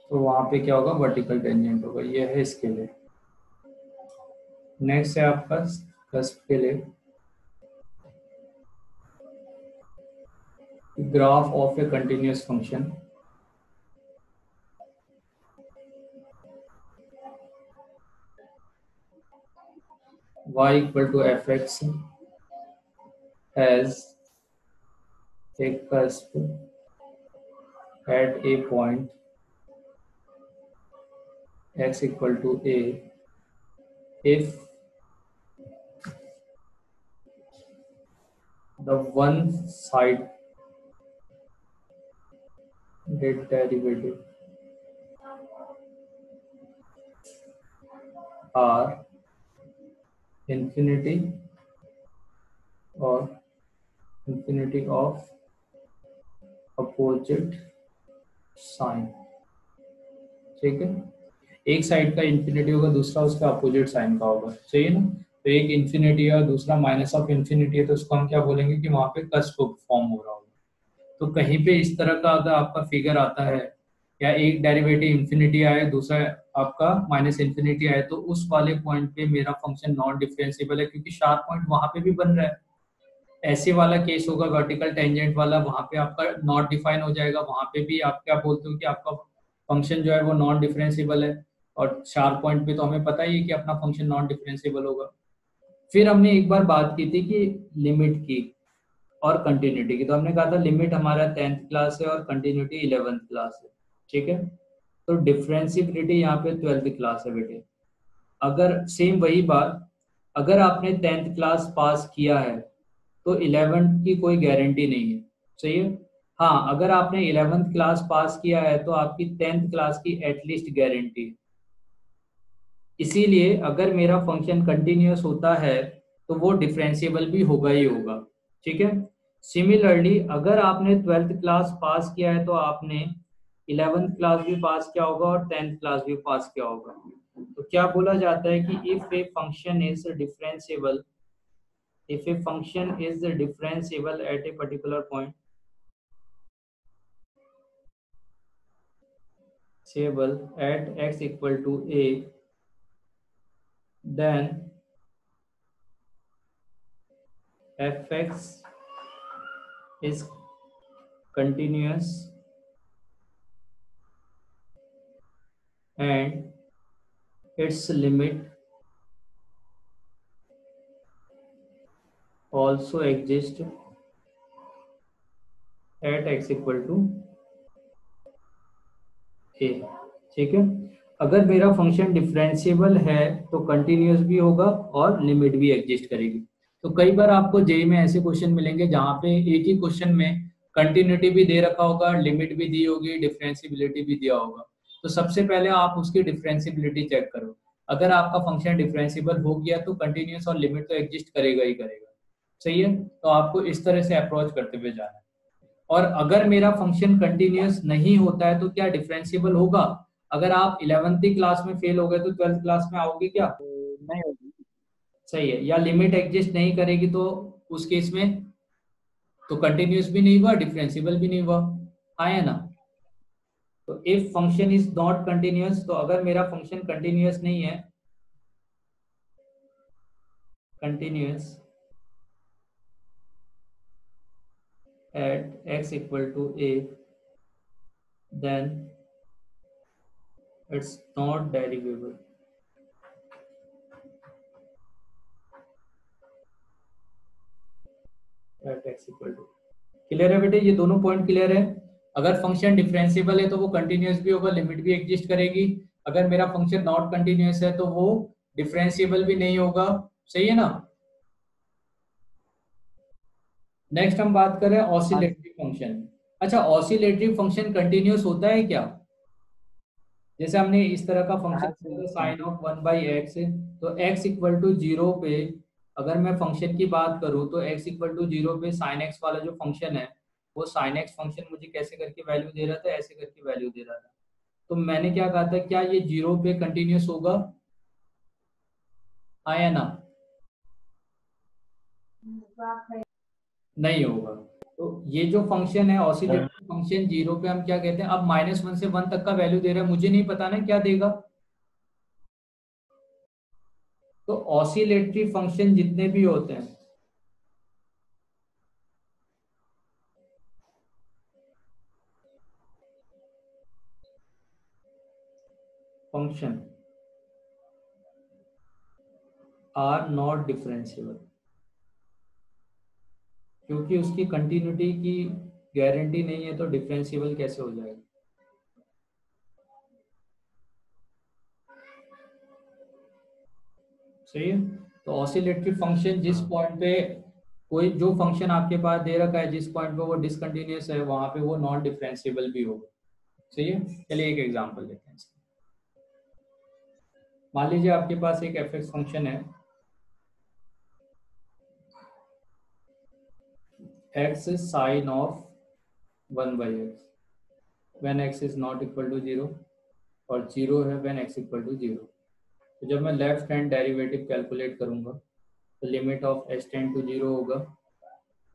तो वहां पे क्या होगा, वर्टिकल टेंजेंट होगा। ये है इसके लिए। नेक्स्ट है आपका कस्प के लिए graph of A continuous function y equal to fx has a cusp at a point x equal to a if the one side derivative are infinity or infinity of opposite sign. ठीक है, एक side का infinity होगा, दूसरा उसका opposite sign का होगा, सही है ना। तो एक इन्फिनिटी है और दूसरा माइनस ऑफ इन्फिनिटी है, तो उसको हम क्या बोलेंगे कि वहां पे कस्प फॉर्म हो रहा होगा। तो कहीं पे इस तरह का अगर आपका फिगर आता है या एक डेरिवेटिव इन्फिनिटी आए दूसरा आपका माइनस इन्फिनिटी आए, तो उस वाले पॉइंट पे मेरा फंक्शन नॉन डिफरेंशिएबल है, क्योंकि शार्प पॉइंट वहां पे भी बन रहा है। ऐसे वाला केस होगा वर्टिकल टेंजेंट वाला, वहां पे आपका नॉट डिफाइन हो जाएगा, वहां पे भी आप क्या बोलते हो कि आपका फंक्शन जो है वो नॉन डिफरेंशिएबल है, और शार्प पॉइंट पे तो हमें पता ही है कि अपना फंक्शन नॉन डिफरेंशिएबल होगा। फिर हमने एक बार बात की थी कि लिमिट की और कंटिन्यूटी की, तो हमने कहा था लिमिट हमारा 10th क्लास है और कंटिन्यूटी 11th क्लास है। ठीक है, तो डिफरेंशिएबिलिटी यहाँ पे 12th क्लास है बेटे। अगर सेम वही बात, अगर आपने 10th क्लास पास किया है तो 11th की कोई गारंटी नहीं है, सही है। हाँ, अगर आपने 11th क्लास पास किया है तो आपकी 10th क्लास की एटलीस्ट गारंटी है। इसीलिए अगर मेरा फंक्शन कंटिन्यूअस होता है तो वो डिफरेंशिएबल भी होगा ही होगा। ठीक है, सिमिलरली अगर आपने 12th क्लास पास किया है तो आपने 11th क्लास भी पास किया होगा और 10th क्लास भी पास किया होगा। तो क्या बोला जाता है कि if a function is differentiable, if a function is differentiable at a particular point at x equal to a, then fx is continuous and its limit also exist at x equal to a। ठीक है, अगर मेरा function differentiable है तो continuous भी होगा और limit भी एग्जिस्ट करेगी। तो कई बार आपको जेई में ऐसे क्वेश्चन मिलेंगे जहाँ पे एक ही क्वेश्चन में कंटिन्यूटी भी दे रखा होगा, लिमिट भी दी होगी, डिफरेंशिएबिलिटी भी दिया होगा। तो सबसे पहले आप उसकी डिफरेंशिएबिलिटी चेक करो। अगर आपका फंक्शन डिफरेंशिएबल हो गया तो कंटिन्यूअस और लिमिट तो एग्जिस्ट करेगा ही करेगा, सही है। तो आपको इस तरह से अप्रोच करते हुए जाना है। और अगर मेरा फंक्शन कंटिन्यूअस नहीं होता है तो क्या डिफरेंशिएबल होगा? अगर आप 11th क्लास में फेल हो गए तो 12th क्लास में आओगे क्या? नहीं होगी। सही है। या लिमिट एग्जिस्ट नहीं करेगी तो उस केस में तो कंटिन्यूअस भी नहीं हुआ, डिफरेंशिएबल भी नहीं हुआ, आया ना। तो if function is not continuous, तो अगर मेरा फंक्शन कंटिन्यूअस नहीं है, continuous at x equal to a, then it's not derivable. Clear है बेटे, ये दोनों पॉइंट क्लियर है। अगर फंक्शन डिफरेंशिएबल है तो वो कंटिन्यूअस भी होगा, लिमिट भी एग्जिस्ट करेगी। अगर मेरा फंक्शन नॉट कंटिन्यूअस है तो वो डिफरेंशिएबल भी नहीं होगा। सही है ना। नेक्स्ट हम बात करें ऑसिलेटरी फंक्शन। अच्छा, ऑसिलेटरी फंक्शन कंटिन्यूअस होता है क्या? जैसे हमने इस तरह का फंक्शन साइन ऑफ 1/x, तो x इक्वल टू 0 पे अगर मैं फंक्शन की बात करूं तो x इक्वल टू 0 पे साइन x वाला जो फंक्शन है वो साइन x फंक्शन मुझे कैसे करके वैल्यू दे रहा था, ऐसे करके वैल्यू दे रहा था। तो मैंने क्या कहा था, क्या ये 0 पे कंटिन्यूअस होगा? हाँ या ना? नहीं होगा। तो ये जो फंक्शन है ऑसिलेटरी फंक्शन 0 पे हम क्या कहते हैं, अब -1 से 1 तक का वैल्यू दे रहा है, मुझे नहीं पता ना क्या देगा। तो ऑसिलेटरी फंक्शन जितने भी होते हैं फंक्शन आर नॉट डिफरेंशिएबल, क्योंकि उसकी कंटिन्यूटी की गारंटी नहीं है तो डिफरेंशिएबल कैसे हो जाएगा। सही है। तो ऑसिलेटरी फंक्शन जिस पॉइंट पे कोई जो फंक्शन आपके पास दे रखा है, जिस पॉइंट पे वो डिसकंटिन्यूअस है वहां पे वो नॉन डिफरेंशिएबल भी होगा। सही है। चलिए एक एग्जांपल लेते हैं। मान लीजिए आपके पास एक एफ फंक्शन है x is sin of 1/x when x is not equal to 0 और 0 है when x equal to 0। तो जब मैं लेफ्ट हैंड डेरिवेटिव कैलकुलेट करूंगा तो limit of h tend to 0 होगा,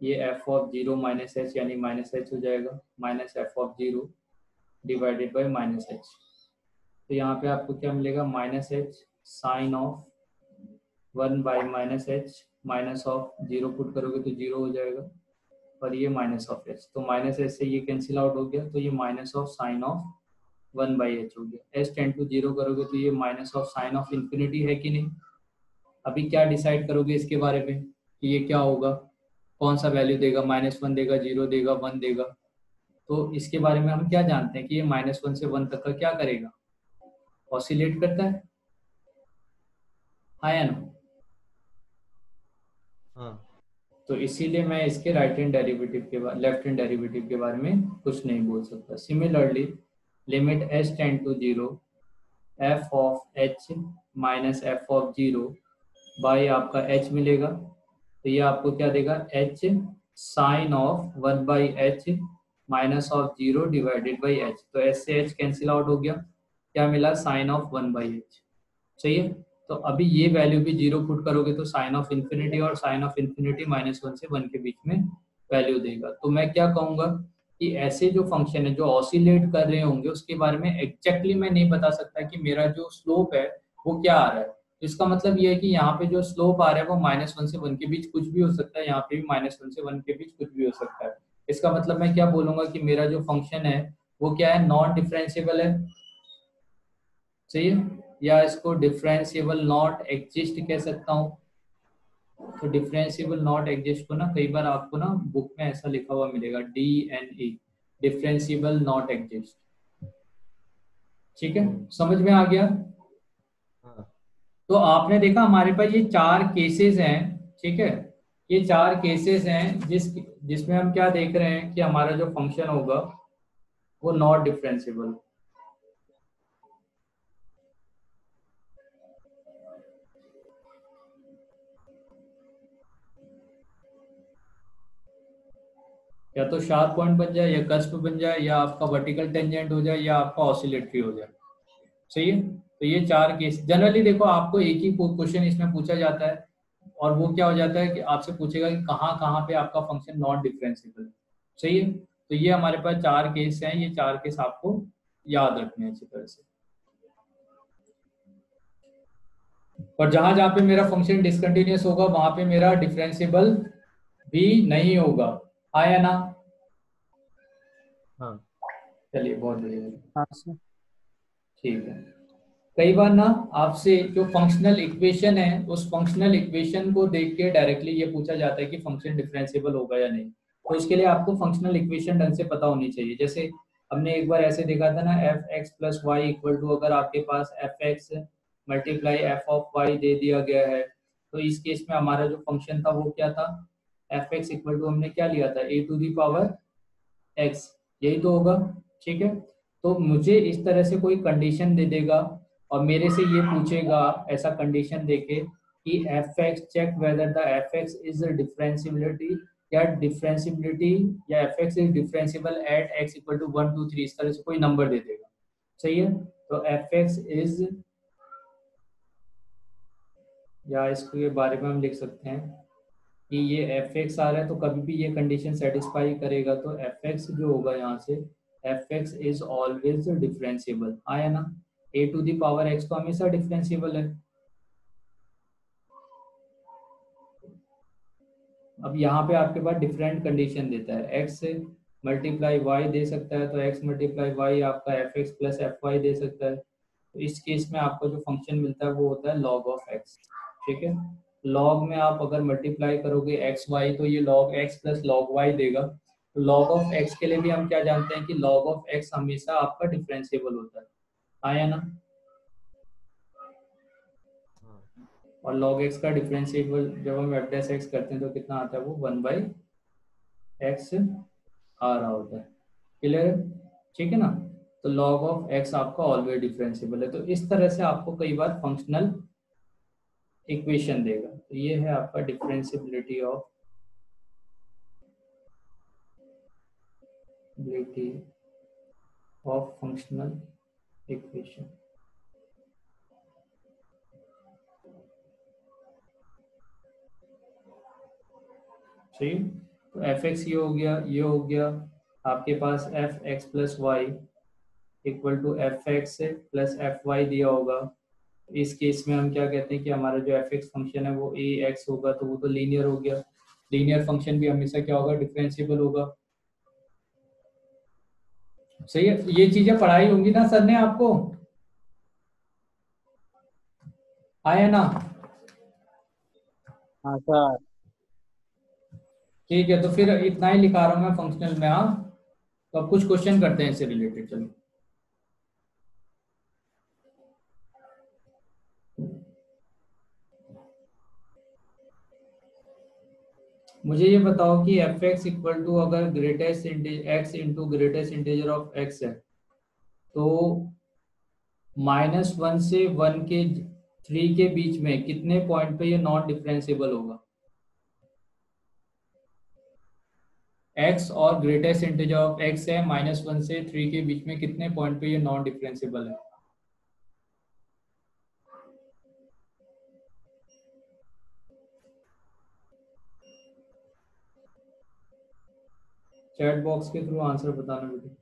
ये f ऑफ 0 माइनस h यानी माइनस h हो जाएगा, minus f of 0 divided by minus h। तो यहाँ पे आपको क्या मिलेगा, minus h sine of 1/-h, minus of 0 put करोगे तो 0 हो जाएगा और ये माइनस ऑफ h, तो माइनस h से ये कैंसिल आउट हो गया, तो ये minus of sign of 1/h हो गया। h टेंड टू 0 करोगे तो ये minus of sign of infinity है कि नहीं। अभी क्या डिसाइड करोगे इसके बारे में कि ये क्या होगा, कौन सा वैल्यू देगा, -1 देगा, 0 देगा, 1 देगा। तो इसके बारे में हम क्या जानते हैं कि ये -1 से 1 तक का क्या करेगा, ऑसिलेट करता है। हाँ या ना। हाँ। तो इसीलिए मैं इसके राइट हैंड डेरिवेटिव के बाद लेफ्ट हैंड डेरिवेटिव के बारे में कुछ नहीं बोल सकता। Similarly limit h tend to 0 f of h minus f of 0 by आपका h मिलेगा, तो ये आपको क्या देगा, h sine of 1/h minus of 0 divided by h। तो h से h कैंसिल आउट हो गया, क्या मिला, साइन ऑफ 1/h। सही है। तो अभी ये वैल्यू भी 0 पुट करोगे तो साइन ऑफ इन्फिनिटी, और साइन ऑफ इन्फिनिटी -1 से 1 के बीच में वैल्यू देगा। तो मैं क्या कहूंगा कि ऐसे जो फंक्शन है जो ऑसिलेट कर रहे होंगे उसके बारे में एग्जैक्टली मैं नहीं बता सकता कि मेरा जो स्लोप है वो क्या आ रहा है। तो इसका मतलब ये है कि यहाँ पे जो स्लोप आ रहा है वो -1 से 1 के बीच कुछ भी हो सकता है, यहाँ पे भी -1 से 1 के बीच कुछ भी हो सकता है। इसका मतलब मैं क्या बोलूंगा कि मेरा जो फंक्शन है वो क्या है, नॉन डिफरेंशिएबल है। सही है। या इसको डिफरेंशिएबल नॉट एग्जिस्ट कह सकता हूँ। तो डिफरेंशिएबल नॉट एग्जिस्ट को ना कई बार आपको ना बुक में ऐसा लिखा हुआ मिलेगा DNE, डिफरेंशिएबल नॉट एग्जिस्ट। ठीक है, समझ में आ गया। तो आपने देखा हमारे पास ये 4 केसेस हैं। ठीक है, ये 4 केसेस हैं जिसमें हम क्या देख रहे हैं कि हमारा जो फंक्शन होगा वो नॉट डिफरेंशिएबल। या तो शार्प पॉइंट बन जाए, या कस्प बन जाए, या आपका वर्टिकल टेंजेंट हो जाए, या आपका ऑसिलेटरी हो जाए। सही है। तो ये 4 केस जनरली देखो आपको एक ही क्वेश्चन इसमें पूछा जाता है, और वो क्या हो जाता है कि आपसे पूछेगा कि कहाँ कहाँ पे आपका फंक्शन नॉट डिफरेंशिएबल। सही है। तो ये हमारे पास 4 केस हैं, ये 4 केस आपको याद रखने हैं अच्छी तरह से। और जहां जहां पे मेरा फंक्शन डिसकंटिन्यूअस होगा वहां पे मेरा डिफरेंशिएबल भी नहीं होगा। हाँ या ना। हाँ। चलिए बहुत बढ़िया। हाँ सर। ठीक है। कई बार ना आपसे जो फंक्शनल इक्वेशन है उस फंक्शनल इक्वेशन को देख के डायरेक्टली ये पूछा जाता है कि फंक्शन डिफरेंशिएबल होगा या नहीं। तो उसके लिए आपको फंक्शनल इक्वेशन ढंग से पता होनी चाहिए। जैसे हमने एक बार ऐसे देखा था ना, F X plus Y equal to, अगर आपके पास F X multiply F of Y दे दिया गया है, तो इस केस में हमारा जो फंक्शन था वो क्या था, एफ एक्स इक्वल टू हमने क्या लिया था, ए टू दी पावर एक्स, यही तो होगा। ठीक है, तो मुझे इस तरह से कोई कंडीशन दे देगा और मेरे से ये पूछेगा ऐसा कंडीशन देके कि F X check whether the F x is differentiability या डिफरेंशिबिलिटी या F x is differentiable at x equal to 1 2 3, इस तरह से कोई नंबर दे देगा। सही है, तो एफ एक्स इज, या इसके बारे में हम लिख सकते हैं कि ये एफ एक्स आ रहा है तो कभी भी ये कंडीशन सेटिस्फाई करेगा, तो एफ एक्स जो होगा यहाँ से, F x is always differentiable, आया ना। ए टू दी पावर एक्स तो हमेशा डिफरेंशिएबल है। अब यहाँ पे आपके पास डिफरेंट कंडीशन देता है, एक्स मल्टीप्लाई वाई दे सकता है, तो एक्स मल्टीप्लाई वाई आपका F X plus F why they सकता है। तो इस केस में आपको जो फंक्शन मिलता है वो होता है लॉग ऑफ एक्स। ठीक है, लॉग में आप अगर मल्टीप्लाई करोगे एक्स वाई तो ये log x plus log y देगा। तो लॉग ऑफ एक्स के लिए भी हम क्या जानते हैं कि लॉग ऑफ एक्स हमेशा आपका डिफरेंशिएबल होता है, आया ना। और log x का डिफरेंशिएबल जब हम एफ डैश एक्स करते हैं तो कितना आता है, वो 1/x आ रहा होता है। क्लियर है, ठीक है ना। तो log ऑफ x आपका ऑलवेज डिफरेंशिएबल है। तो इस तरह से आपको कई बार फंक्शनल इक्वेशन देगा। तो ये है आपका डिफरेंशिएबिलिटी ऑफ फंक्शनल इक्वेशन। सही, तो एफ एक्स ये हो गया, ये हो गया आपके पास F X plus Y equal to F X plus F Y दिया होगा। इस केस में हम क्या कहते हैं कि हमारा जो एफ एक्स फंक्शन है वो ए एक्स होगा, तो वो तो लीनियर हो गया। लीनियर फंक्शन भी हमेशा क्या होगा, डिफरेंशिएबल होगा। सही है, ये चीजें पढ़ाई होंगी ना सर ने आपको, आया ना। हाँ सर। ठीक है, तो फिर इतना ही लिखा रहा हूँ मैं फंक्शनल में। हाँ, तो अब कुछ क्वेश्चन करते हैं इससे रिलेटेड। चलो, मुझे ये बताओ कि एफ एक्स इक्वल टू अगर greatest x into greatest integer of x है, तो -1 से 1 के 3 के बीच में कितने पॉइंट पे ये नॉन डिफरेंशिएबल होगा। एक्स और ग्रेटेस्ट इंटीजर ऑफ एक्स है, -1 से 3 के बीच में कितने पॉइंट पे ये नॉन डिफरेंशिएबल है। चैट बॉक्स के थ्रू आंसर बताना बेटे।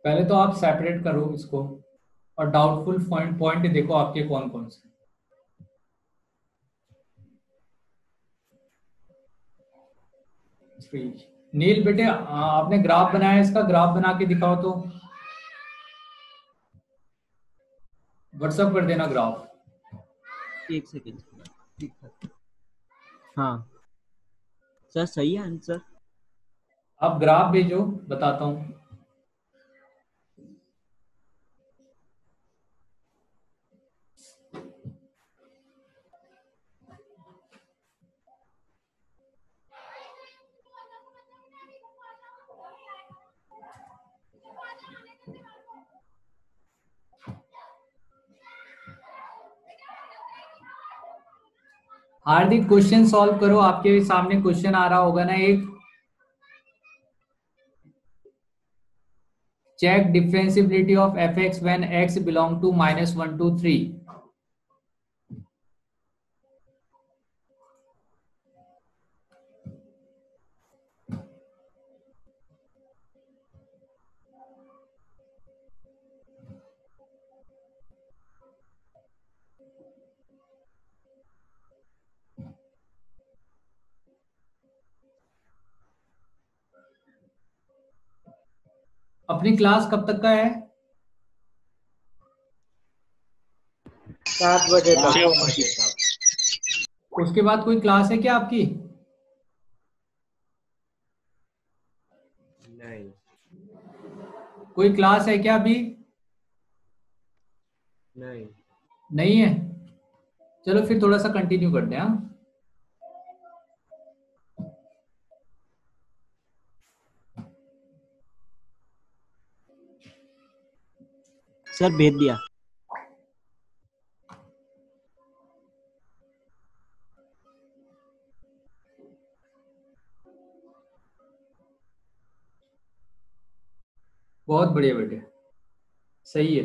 पहले तो आप सेपरेट करो इसको और डाउटफुल पॉइंट पॉइंट देखो आपके कौन कौन से। नील बेटे, आपने ग्राफ बनाया है, इसका ग्राफ बना के दिखाओ तो, व्हाट्सअप कर देना ग्राफ। एक सेकेंड। ठीक है। हाँ सर, सही है आंसर। आप ग्राफ भेजो, बताता हूँ। हार्दिक क्वेश्चन सॉल्व करो, आपके सामने क्वेश्चन आ रहा होगा ना एक। Check differentiability of f x when x belong to -1 to 3। अपनी क्लास कब तक का है? 7 बजे तक। उसके बाद कोई क्लास है क्या आपकी? नहीं। कोई क्लास है क्या अभी? नहीं। नहीं है। चलो फिर थोड़ा सा कंटिन्यू करते हैं। हाँ, सर भेज दिया। बहुत बढ़िया बेटे, सही है।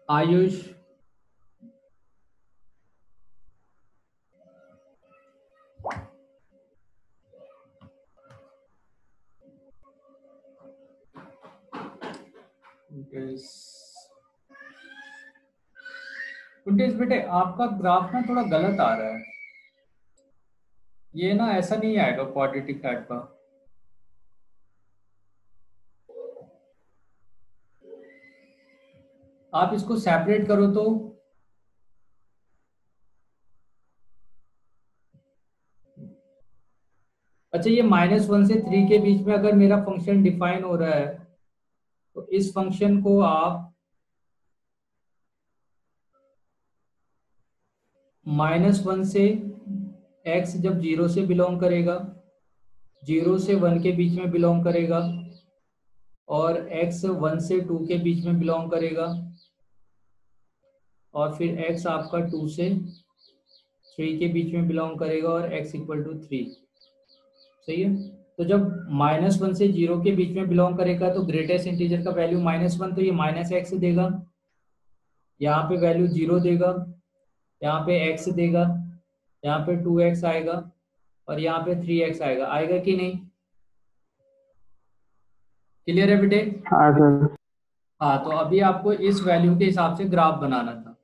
आयुष, कुंटेश बेटे आपका ग्राफ ना थोड़ा गलत आ रहा है। ये ना ऐसा नहीं आएगा क्वाड्रेटिक टाइप का। आप इसको सेपरेट करो तो। अच्छा, ये -1 से 3 के बीच में अगर मेरा फंक्शन डिफाइन हो रहा है तो इस फंक्शन को आप -1 से x जब 0 से बिलोंग करेगा, 0 से 1 के बीच में बिलोंग करेगा, और x 1 से 2 के बीच में बिलोंग करेगा, और फिर x आपका 2 से 3 के बीच में बिलोंग करेगा, और x = 3। सही है। तो जब -1 से 0 के बीच में बिलोंग करेगा तो ग्रेटेस्ट इंटीजर का वैल्यू -1, तो ये -x देगा, यहाँ पे वैल्यू 0 देगा, यहाँ पे x देगा, यहाँ पे 2x आएगा, और यहाँ पे 3x आएगा। आएगा कि नहीं? क्लियर है बेटे? हाँ सर। हाँ, तो अभी आपको इस वैल्यू के हिसाब से ग्राफ बनाना था।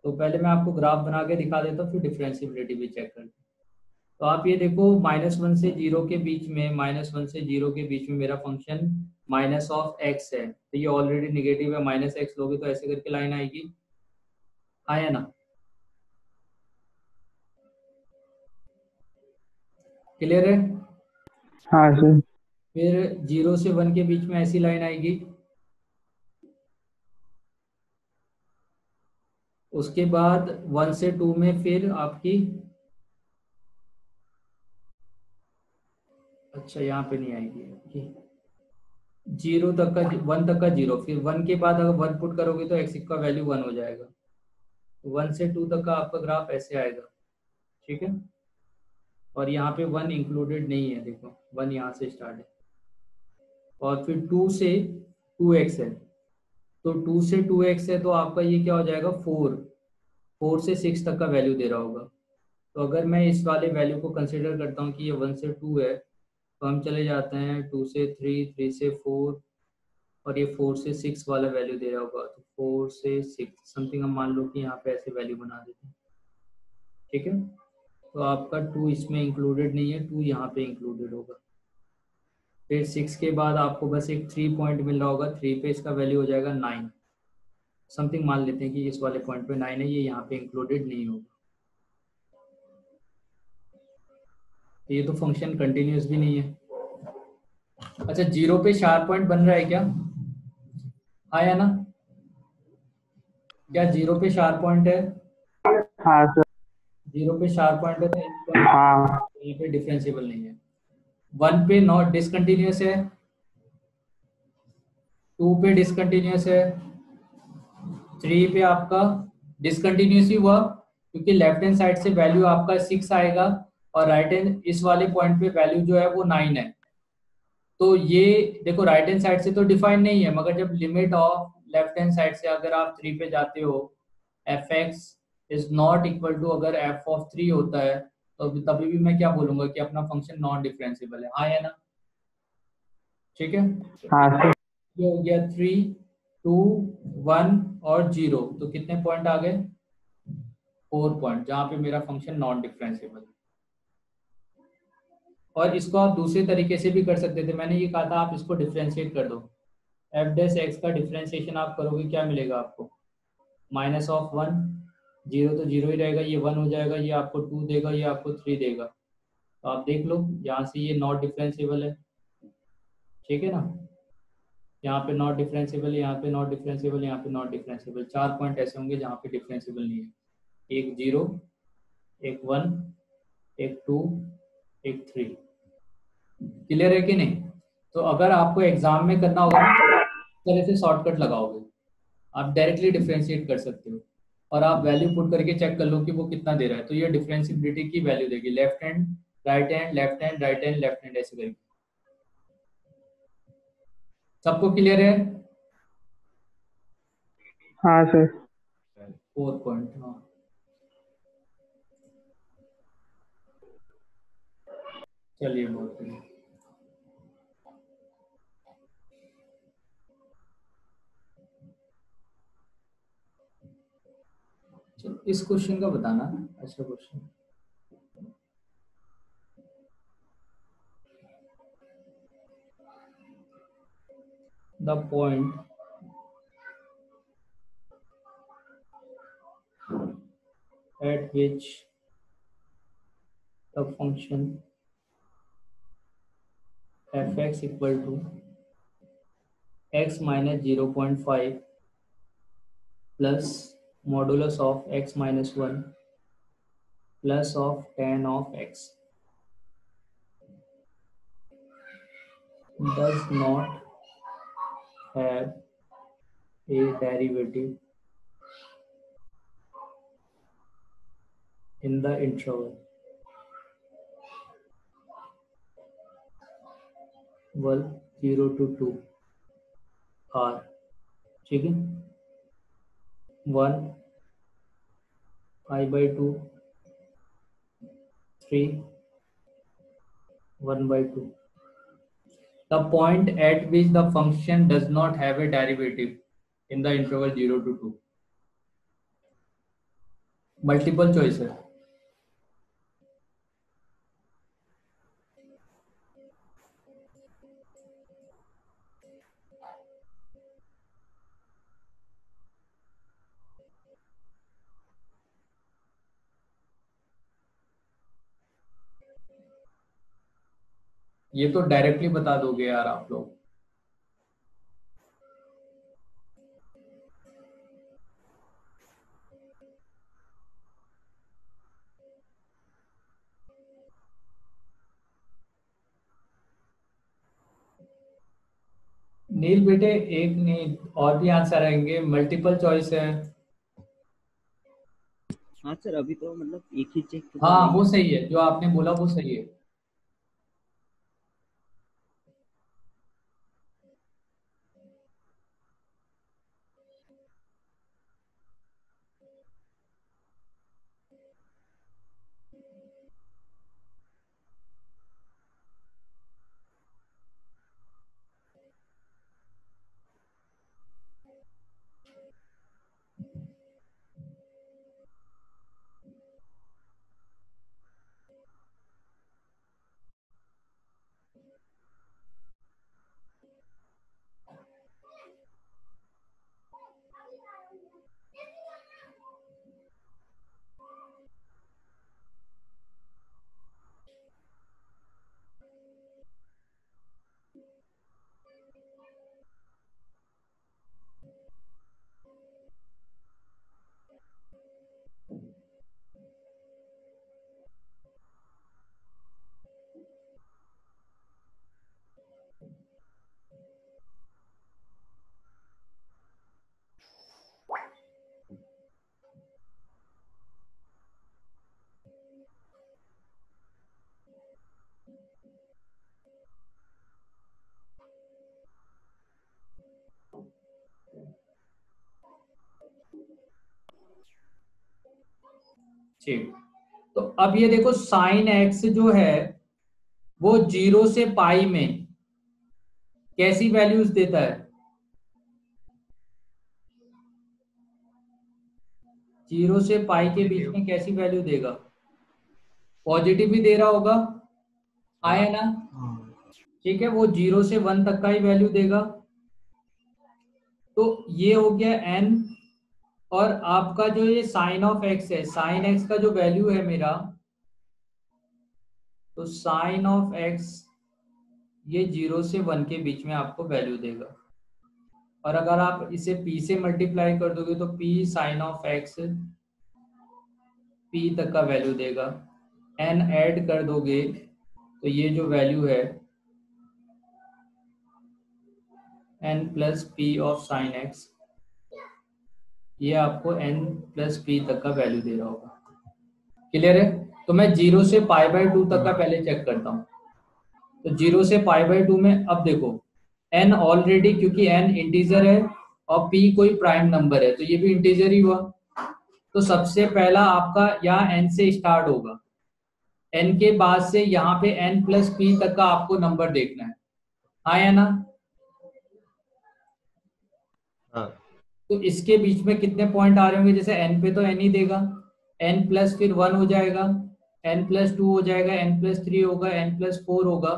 तो पहले मैं आपको ग्राफ बना के दिखा देता हूँ, फिर डिफरेंशिएबिलिटी भी चेक करते हैं। तो आप ये देखो, -1 से 0 के बीच में, -1 से 0 के बीच में मेरा फंक्शन -x है, तो ये ऑलरेडी निगेटिव है। -x लोगे तो ऐसे करके लाइन आएगी, आया ना? क्लियर है? हाँ सर। फिर 0 से 1 के बीच में ऐसी लाइन आएगी, उसके बाद 1 से 2 में फिर आपकी, अच्छा यहाँ पे नहीं आएगी, 0 तक का, 1 तक का 0, फिर 1 के बाद अगर 1 पुट करोगे तो x का वैल्यू 1 हो जाएगा। 1 से 2 तक का आपका ग्राफ ऐसे आएगा, ठीक है। और यहाँ पे 1 इंक्लूडेड नहीं है, देखो 1 यहाँ से स्टार्ट है, और फिर 2 से 2x है, तो 2 से 2x है, तो आपका ये क्या हो जाएगा, 4 से 6 तक का वैल्यू दे रहा होगा। तो अगर मैं इस वाले वैल्यू को कंसिडर करता हूँ कि ये 1 से 2 है, तो हम चले जाते हैं 2 से 3, 3 से 4, और ये 4 से 6 वाला वैल्यू दे रहा होगा, तो 4 से 6 समथिंग हम मान लो कि यहाँ पे ऐसे वैल्यू बना देते हैं, ठीक है। तो आपका 2 इसमें इंक्लूडेड नहीं है, 2 यहाँ पे इंक्लूडेड होगा। फिर 6 के बाद आपको बस एक 3 पॉइंट मिल रहा होगा, 3 पे इसका वैल्यू हो जाएगा 9 समथिंग। मान लेते हैं कि इस वाले पॉइंट पे 9 है, ये यहाँ पे इंक्लूडेड नहीं होगा। ये तो फंक्शन कंटिन्यूस भी नहीं है। अच्छा, 0 पे शार्प पॉइंट बन रहा है क्या? आया ना? क्या 0 पे शार्प पॉइंट है? हाँ सर। 0 पे शार्प पॉइंट है, तो हाँ। यहाँ पे डिफरेंशिएबल नहीं है। 1 पे नॉट डिसकंटिन्यूस है, 2 पे डिसकंटिन्यूस है, 3 पे आपका डिसकंटिन्यूस ही हुआ क्योंकि लेफ्ट हैंड साइड से वैल्यू आपका 6 आएगा और राइट हैंड इस वाले पॉइंट पे वैल्यू जो है वो 9 है। तो ये देखो राइट हैंड साइड से तो डिफाइन नहीं है, मगर जब limit of left hand side से अगर आप 3 पे जाते हो, f x is not equal to, अगर एफ ऑफ 3 होता है तो तभी भी मैं क्या बोलूंगा कि अपना फंक्शन नॉन डिफरेंशिएबल है। हाँ या ना? ठीक है, हाँ सर। ये हो गया 3, 2, 1 और 0, तो कितने पॉइंट आ गए? 4 पॉइंट, जहां पे मेरा फंक्शन नॉन डिफरेंशिएबल है। और इसको आप दूसरे तरीके से भी कर सकते थे, मैंने ये कहा था आप इसको डिफ्रेंशिएट कर दो। एफ डैश एक्स का डिफ्रेंशिएशन आप करोगे, क्या मिलेगा आपको? माइनस ऑफ 1, 0 तो 0 ही रहेगा, ये 1 हो जाएगा, ये आपको 2 देगा, ये आपको 3 देगा। तो आप देख लो यहाँ से ये नॉट डिफरेंशिएबल है, ठीक है ना? यहाँ पे नॉट डिफरेंशिएबल है, यहाँ पे नॉट डिफरेंशिएबल, यहाँ पे नॉट डिफरेंशिएबल। 4 पॉइंट ऐसे होंगे जहाँ पे डिफरेंशिएबल नहीं है। एक 0, एक 1, एक 2, एक 3। क्लियर है कि नहीं? तो अगर आपको एग्जाम में करना होगा तो आप इस तरह से शॉर्टकट लगाओगे, आप डायरेक्टली डिफरेंशिएट कर सकते हो और आप वैल्यू पुट करके चेक कर लो कि वो कितना दे रहा है, तो ये डिफरेंशिएबिलिटी की वैल्यू देगी, left hand right hand, left hand right hand, left hand, ऐसे करके। सबको क्लियर है? हाँ सर। 4 पॉइंट, हाँ। चलिए बहुत बढ़िया। चलो इस क्वेश्चन का बताना, अच्छा question. The point at which the function fx equal to x minus 0.5 plus modulus of x minus 1 plus of tan of x does not have a derivative in the interval 0 to 2 r, ठीक है? 1 I by 2, 3 1 by 2. The point at which the function does not have a derivative in the interval 0 to 2. Multiple choice है। ये तो directly बता दोगे यार आप लोग। नील बेटे एक नहीं और भी आंसर आएंगे, मल्टीपल चॉइस है। हाँ सर, अभी तो मतलब एक ही चेक तो कर हाँ रही वो है। सही है, जो आपने बोला वो सही है। ठीक, तो अब ये देखो साइन एक्स जो है वो 0 से पाई में कैसी वैल्यूज देता है? 0 से पाई के बीच में कैसी वैल्यू देगा? पॉजिटिव ही दे रहा होगा, आया ना? ठीक है, वो 0 से 1 तक का ही वैल्यू देगा। तो ये हो गया n, और आपका जो ये साइन ऑफ एक्स है, साइन एक्स का जो वैल्यू है मेरा, तो साइन ऑफ एक्स ये 0 से 1 के बीच में आपको वैल्यू देगा। और अगर आप इसे p से मल्टीप्लाई कर दोगे तो p sine of x p तक का वैल्यू देगा। n ऐड कर दोगे तो ये जो वैल्यू है n plus P of sine x, ये आपको n प्लस पी तक का वैल्यू दे रहा होगा। क्लियर है? तो मैं 0 से π/2 तक का पहले चेक करता हूँ। तो 0 से π/2 में अब देखो n ऑलरेडी, क्योंकि n इंटीजर है और p कोई प्राइम नंबर है तो ये भी इंटीजर ही हुआ। तो सबसे पहला आपका यहाँ n से स्टार्ट होगा, n के बाद से यहाँ पे n प्लस p तक का आपको नंबर देखना है, हाँ या ना? हाँ। तो इसके बीच में कितने पॉइंट आ रहे होंगे? जैसे n पे तो n ही देगा, n प्लस फिर 1 हो जाएगा, n प्लस 2 हो जाएगा, n प्लस 3 होगा, n प्लस 4 होगा,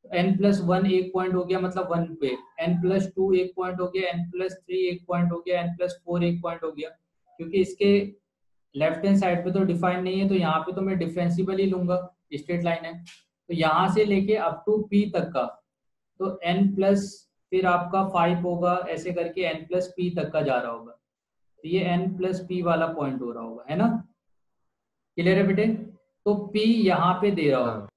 n प्लस 1 एक पॉइंट हो गया मतलब 1 पे, n प्लस 2 एक पॉइंट हो गया, n प्लस 3 एक पॉइंट हो गया, n प्लस 4 एक पॉइंट हो गया। क्योंकि इसके लेफ्ट हैंड साइड पे तो डिफाइन नहीं है तो यहाँ पे तो मैं डिफरेंशिएबल ही लूंगा, स्ट्रेट लाइन है। तो यहाँ से लेके अप टू p तक का तो n प्लस फिर आपका 5 होगा, ऐसे करके n प्लस p तक का जा रहा होगा। तो ये n प्लस p वाला पॉइंट हो रहा होगा, है ना? क्लियर है बेटे? तो p यहाँ पे दे रहा होगा।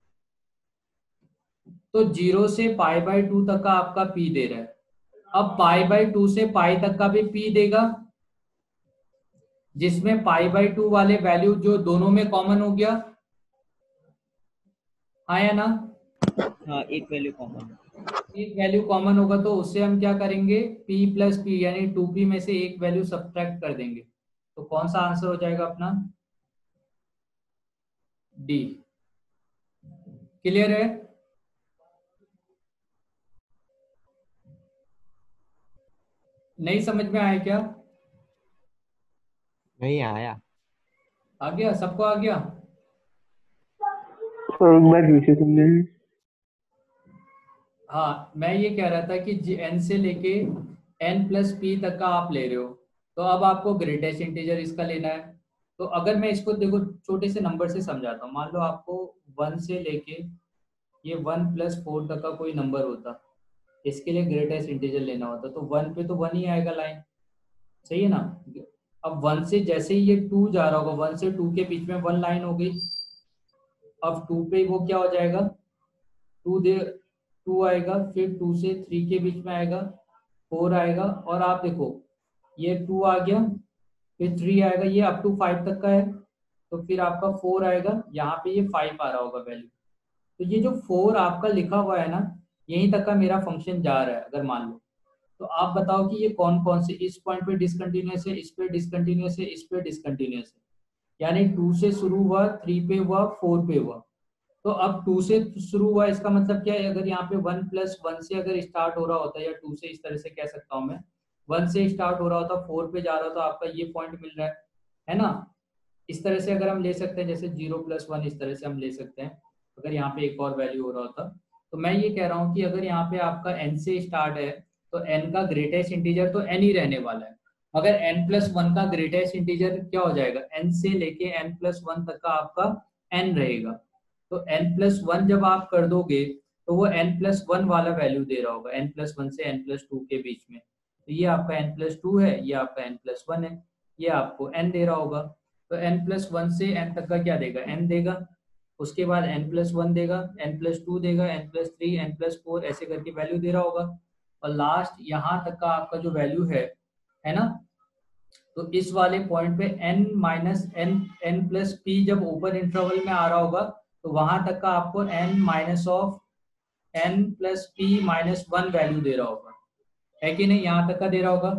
तो 0 से π/2 तक का आपका p दे रहा है। अब π/2 से पाई तक का भी p देगा, जिसमें π/2 वाले वैल्यू जो दोनों में कॉमन हो गया, हाँ या ना? हाँ, एक वैल्यू कॉमन, एक वैल्यू कॉमन होगा तो उससे हम क्या करेंगे, p प्लस पी यानी 2p में से एक वैल्यू सब्ट्रैक्ट कर देंगे। तो कौन सा आंसर हो जाएगा अपना? डी। क्लियर है? नहीं समझ में आया क्या? नहीं आया। आ गया? सबको आ गया? तो एक बार फिर से समझे। हाँ, मैं ये कह रहा था कि n से लेके n प्लस पी तक का आप ले रहे हो, तो अब आपको ग्रेटेस्ट इंटीजर इसका लेना है। तो अगर मैं इसको देखो छोटे से नंबर से समझाता हूँ, मान लो आपको 1 से लेके ये 1 प्लस 4 तक का कोई नंबर होता, इसके लिए ग्रेटेस्ट इंटीजर लेना होता, तो 1 पे तो 1 ही आएगा लाइन, सही है ना? अब 1 से जैसे ही ये 2 जा रहा होगा, 1 से 2 के बीच में 1 लाइन हो गई। अब 2 पे वो क्या हो जाएगा, 2 आएगा, फिर 2 से 3 के बीच में आएगा, 4 आएगा, और आप देखो ये 2 आ गया, फिर 3 आएगा, ये अप टू 5 तक का है, तो फिर आपका 4 आएगा, यहाँ पे ये 5 आ रहा होगा वैल्यू। तो ये जो 4 आपका लिखा हुआ है ना, यहीं तक का मेरा फंक्शन जा रहा है अगर मान लो। तो आप बताओ कि ये कौन कौन से, इस पॉइंट पे डिसकंटिन्यूअस है, इस पे डिसकंटिन्यूअस है, इस पे डिसकंटिन्यूअस है, यानी 2 से शुरू हुआ, 3 पे हुआ, 4 पे हुआ। तो अब 2 से शुरू हुआ, इसका मतलब क्या है, अगर यहाँ पे 1 प्लस 1 से अगर स्टार्ट हो रहा होता है, या 2 से, इस तरह से कह सकता हूँ मैं, 1 से स्टार्ट हो रहा होता, 4 पे जा रहा हो, तो आपका ये पॉइंट मिल रहा है ना? इस तरह से अगर हम ले सकते हैं, जैसे 0 प्लस 1 इस तरह से हम ले सकते हैं, अगर यहाँ पे एक और वैल्यू हो रहा होता। तो मैं ये कह रहा हूँ कि अगर यहाँ पे आपका n से स्टार्ट है तो n का ग्रेटेस्ट इंटीजर तो n ही रहने वाला है, मगर n प्लस 1 का ग्रेटेस्ट इंटीजर क्या हो जाएगा, n से लेके n प्लस 1 तक का आपका n रहेगा। तो n प्लस 1 जब आप कर दोगे तो वो n प्लस 1 वाला वैल्यू दे रहा होगा, n प्लस 1 से n प्लस 2 के बीच में। तो ये आपका n प्लस 2 है, ये आपका n प्लस 1 है, ये आपको n दे रहा होगा। तो n प्लस 1 से n तक का क्या देगा, n देगा, उसके बाद n प्लस 1 देगा, n प्लस 2 देगा, n प्लस 3, n प्लस 4, ऐसे करके वैल्यू दे रहा होगा। और लास्ट यहाँ तक का आपका जो वैल्यू है ना, तो इस वाले पॉइंट पे n minus n plus P जब ओपन इंटरवल में आ रहा होगा, तो वहां तक का आपको n minus of n plus P minus 1 value दे रहा होगा, है कि नहीं? यहाँ तक का दे रहा होगा।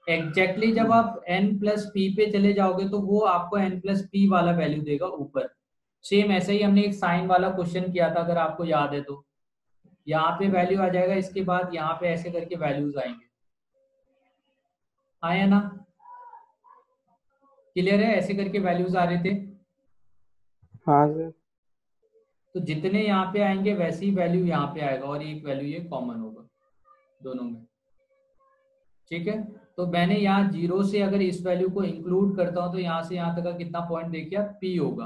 एग्जैक्टली जब आप n प्लस पी पे चले जाओगे तो वो आपको n प्लस पी वाला वैल्यू देगा ऊपर। सेम ऐसे ही हमने एक साइन वाला क्वेश्चन किया था, अगर आपको याद है तो। यहाँ पे वैल्यू आ जाएगा, इसके बाद यहाँ पे ऐसे करके वैल्यूज आएंगे। आया ना? क्लियर है? ऐसे करके वैल्यूज आ रहे थे। हाँ सर। तो जितने यहाँ पे आएंगे वैसी वैल्यू यहाँ पे आएगा, और एक वैल्यू ये कॉमन होगा दोनों में। ठीक है, तो मैंने यहाँ 0 से अगर इस वैल्यू को इंक्लूड करता हूँ तो यहाँ से यहाँ तक का कितना पॉइंट देखिए आप, P होगा।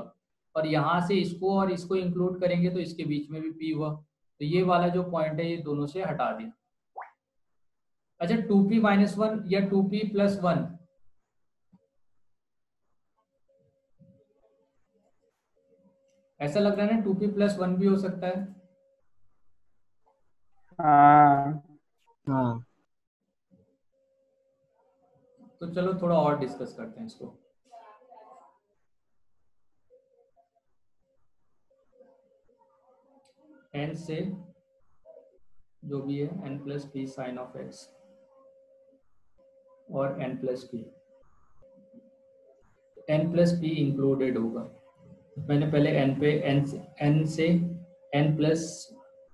और यहाँ से इसको और इसको इंक्लूड करेंगे तो इसके बीच में भी P हुआ। तो ये वाला जो पॉइंट है ये दोनों से हटा दिया। अच्छा, 2p माइनस 1 या 2p प्लस 1, ऐसा लग रहा है ना 2p प्लस 1 भी हो सकता है। हाँ हाँ तो चलो थोड़ा और डिस्कस करते हैं इसको। n से जो भी है n plus p sine of x और n plus p, n plus p included होगा। मैंने पहले n पे n से n प्लस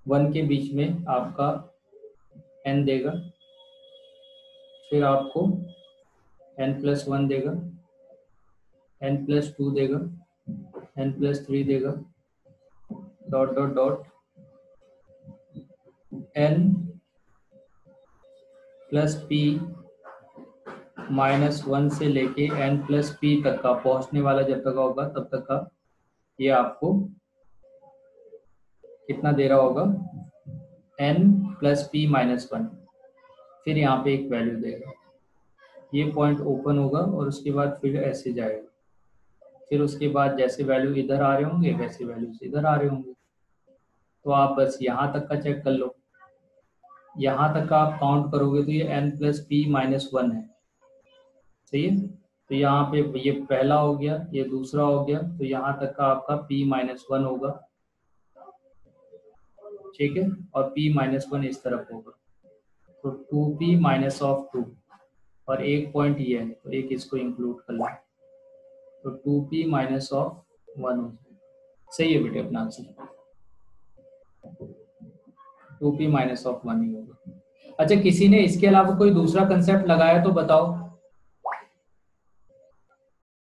1 के बीच में आपका n देगा, फिर आपको n प्लस 1 देगा, n प्लस 2 देगा, n प्लस 3 देगा, dot dot dot n plus P minus 1 से लेके n प्लस पी तक का पहुंचने वाला जब तक होगा तब तक का ये आपको कितना दे रहा होगा, n प्लस पी माइनस 1। फिर यहाँ पे एक वैल्यू देगा, ये पॉइंट ओपन होगा और उसके बाद फिर ऐसे जाएगा। फिर उसके बाद जैसे वैल्यू इधर आ रहे होंगे वैसे वैल्यूज इधर आ रहे होंगे। तो आप बस यहाँ तक का चेक कर लो, यहाँ तक का आप काउंट करोगे तो ये n प्लस पी माइनस 1 है। सही है, तो यहाँ पे ये पहला हो गया, ये दूसरा हो गया, तो यहाँ तक का आपका p माइनस 1 होगा। ठीक है, और p माइनस 1 इस तरफ होगा, तो 2p माइनस ऑफ 2, और एक पॉइंट ये है तो एक इसको इंक्लूड कर लो, तो 2p माइनस ऑफ 1 हो जाएगा। सही है बेटे अपना आंसर, 2p माइनस ऑफ 1 ही होगा। अच्छा, किसी ने इसके अलावा कोई दूसरा कंसेप्ट लगाया तो बताओ।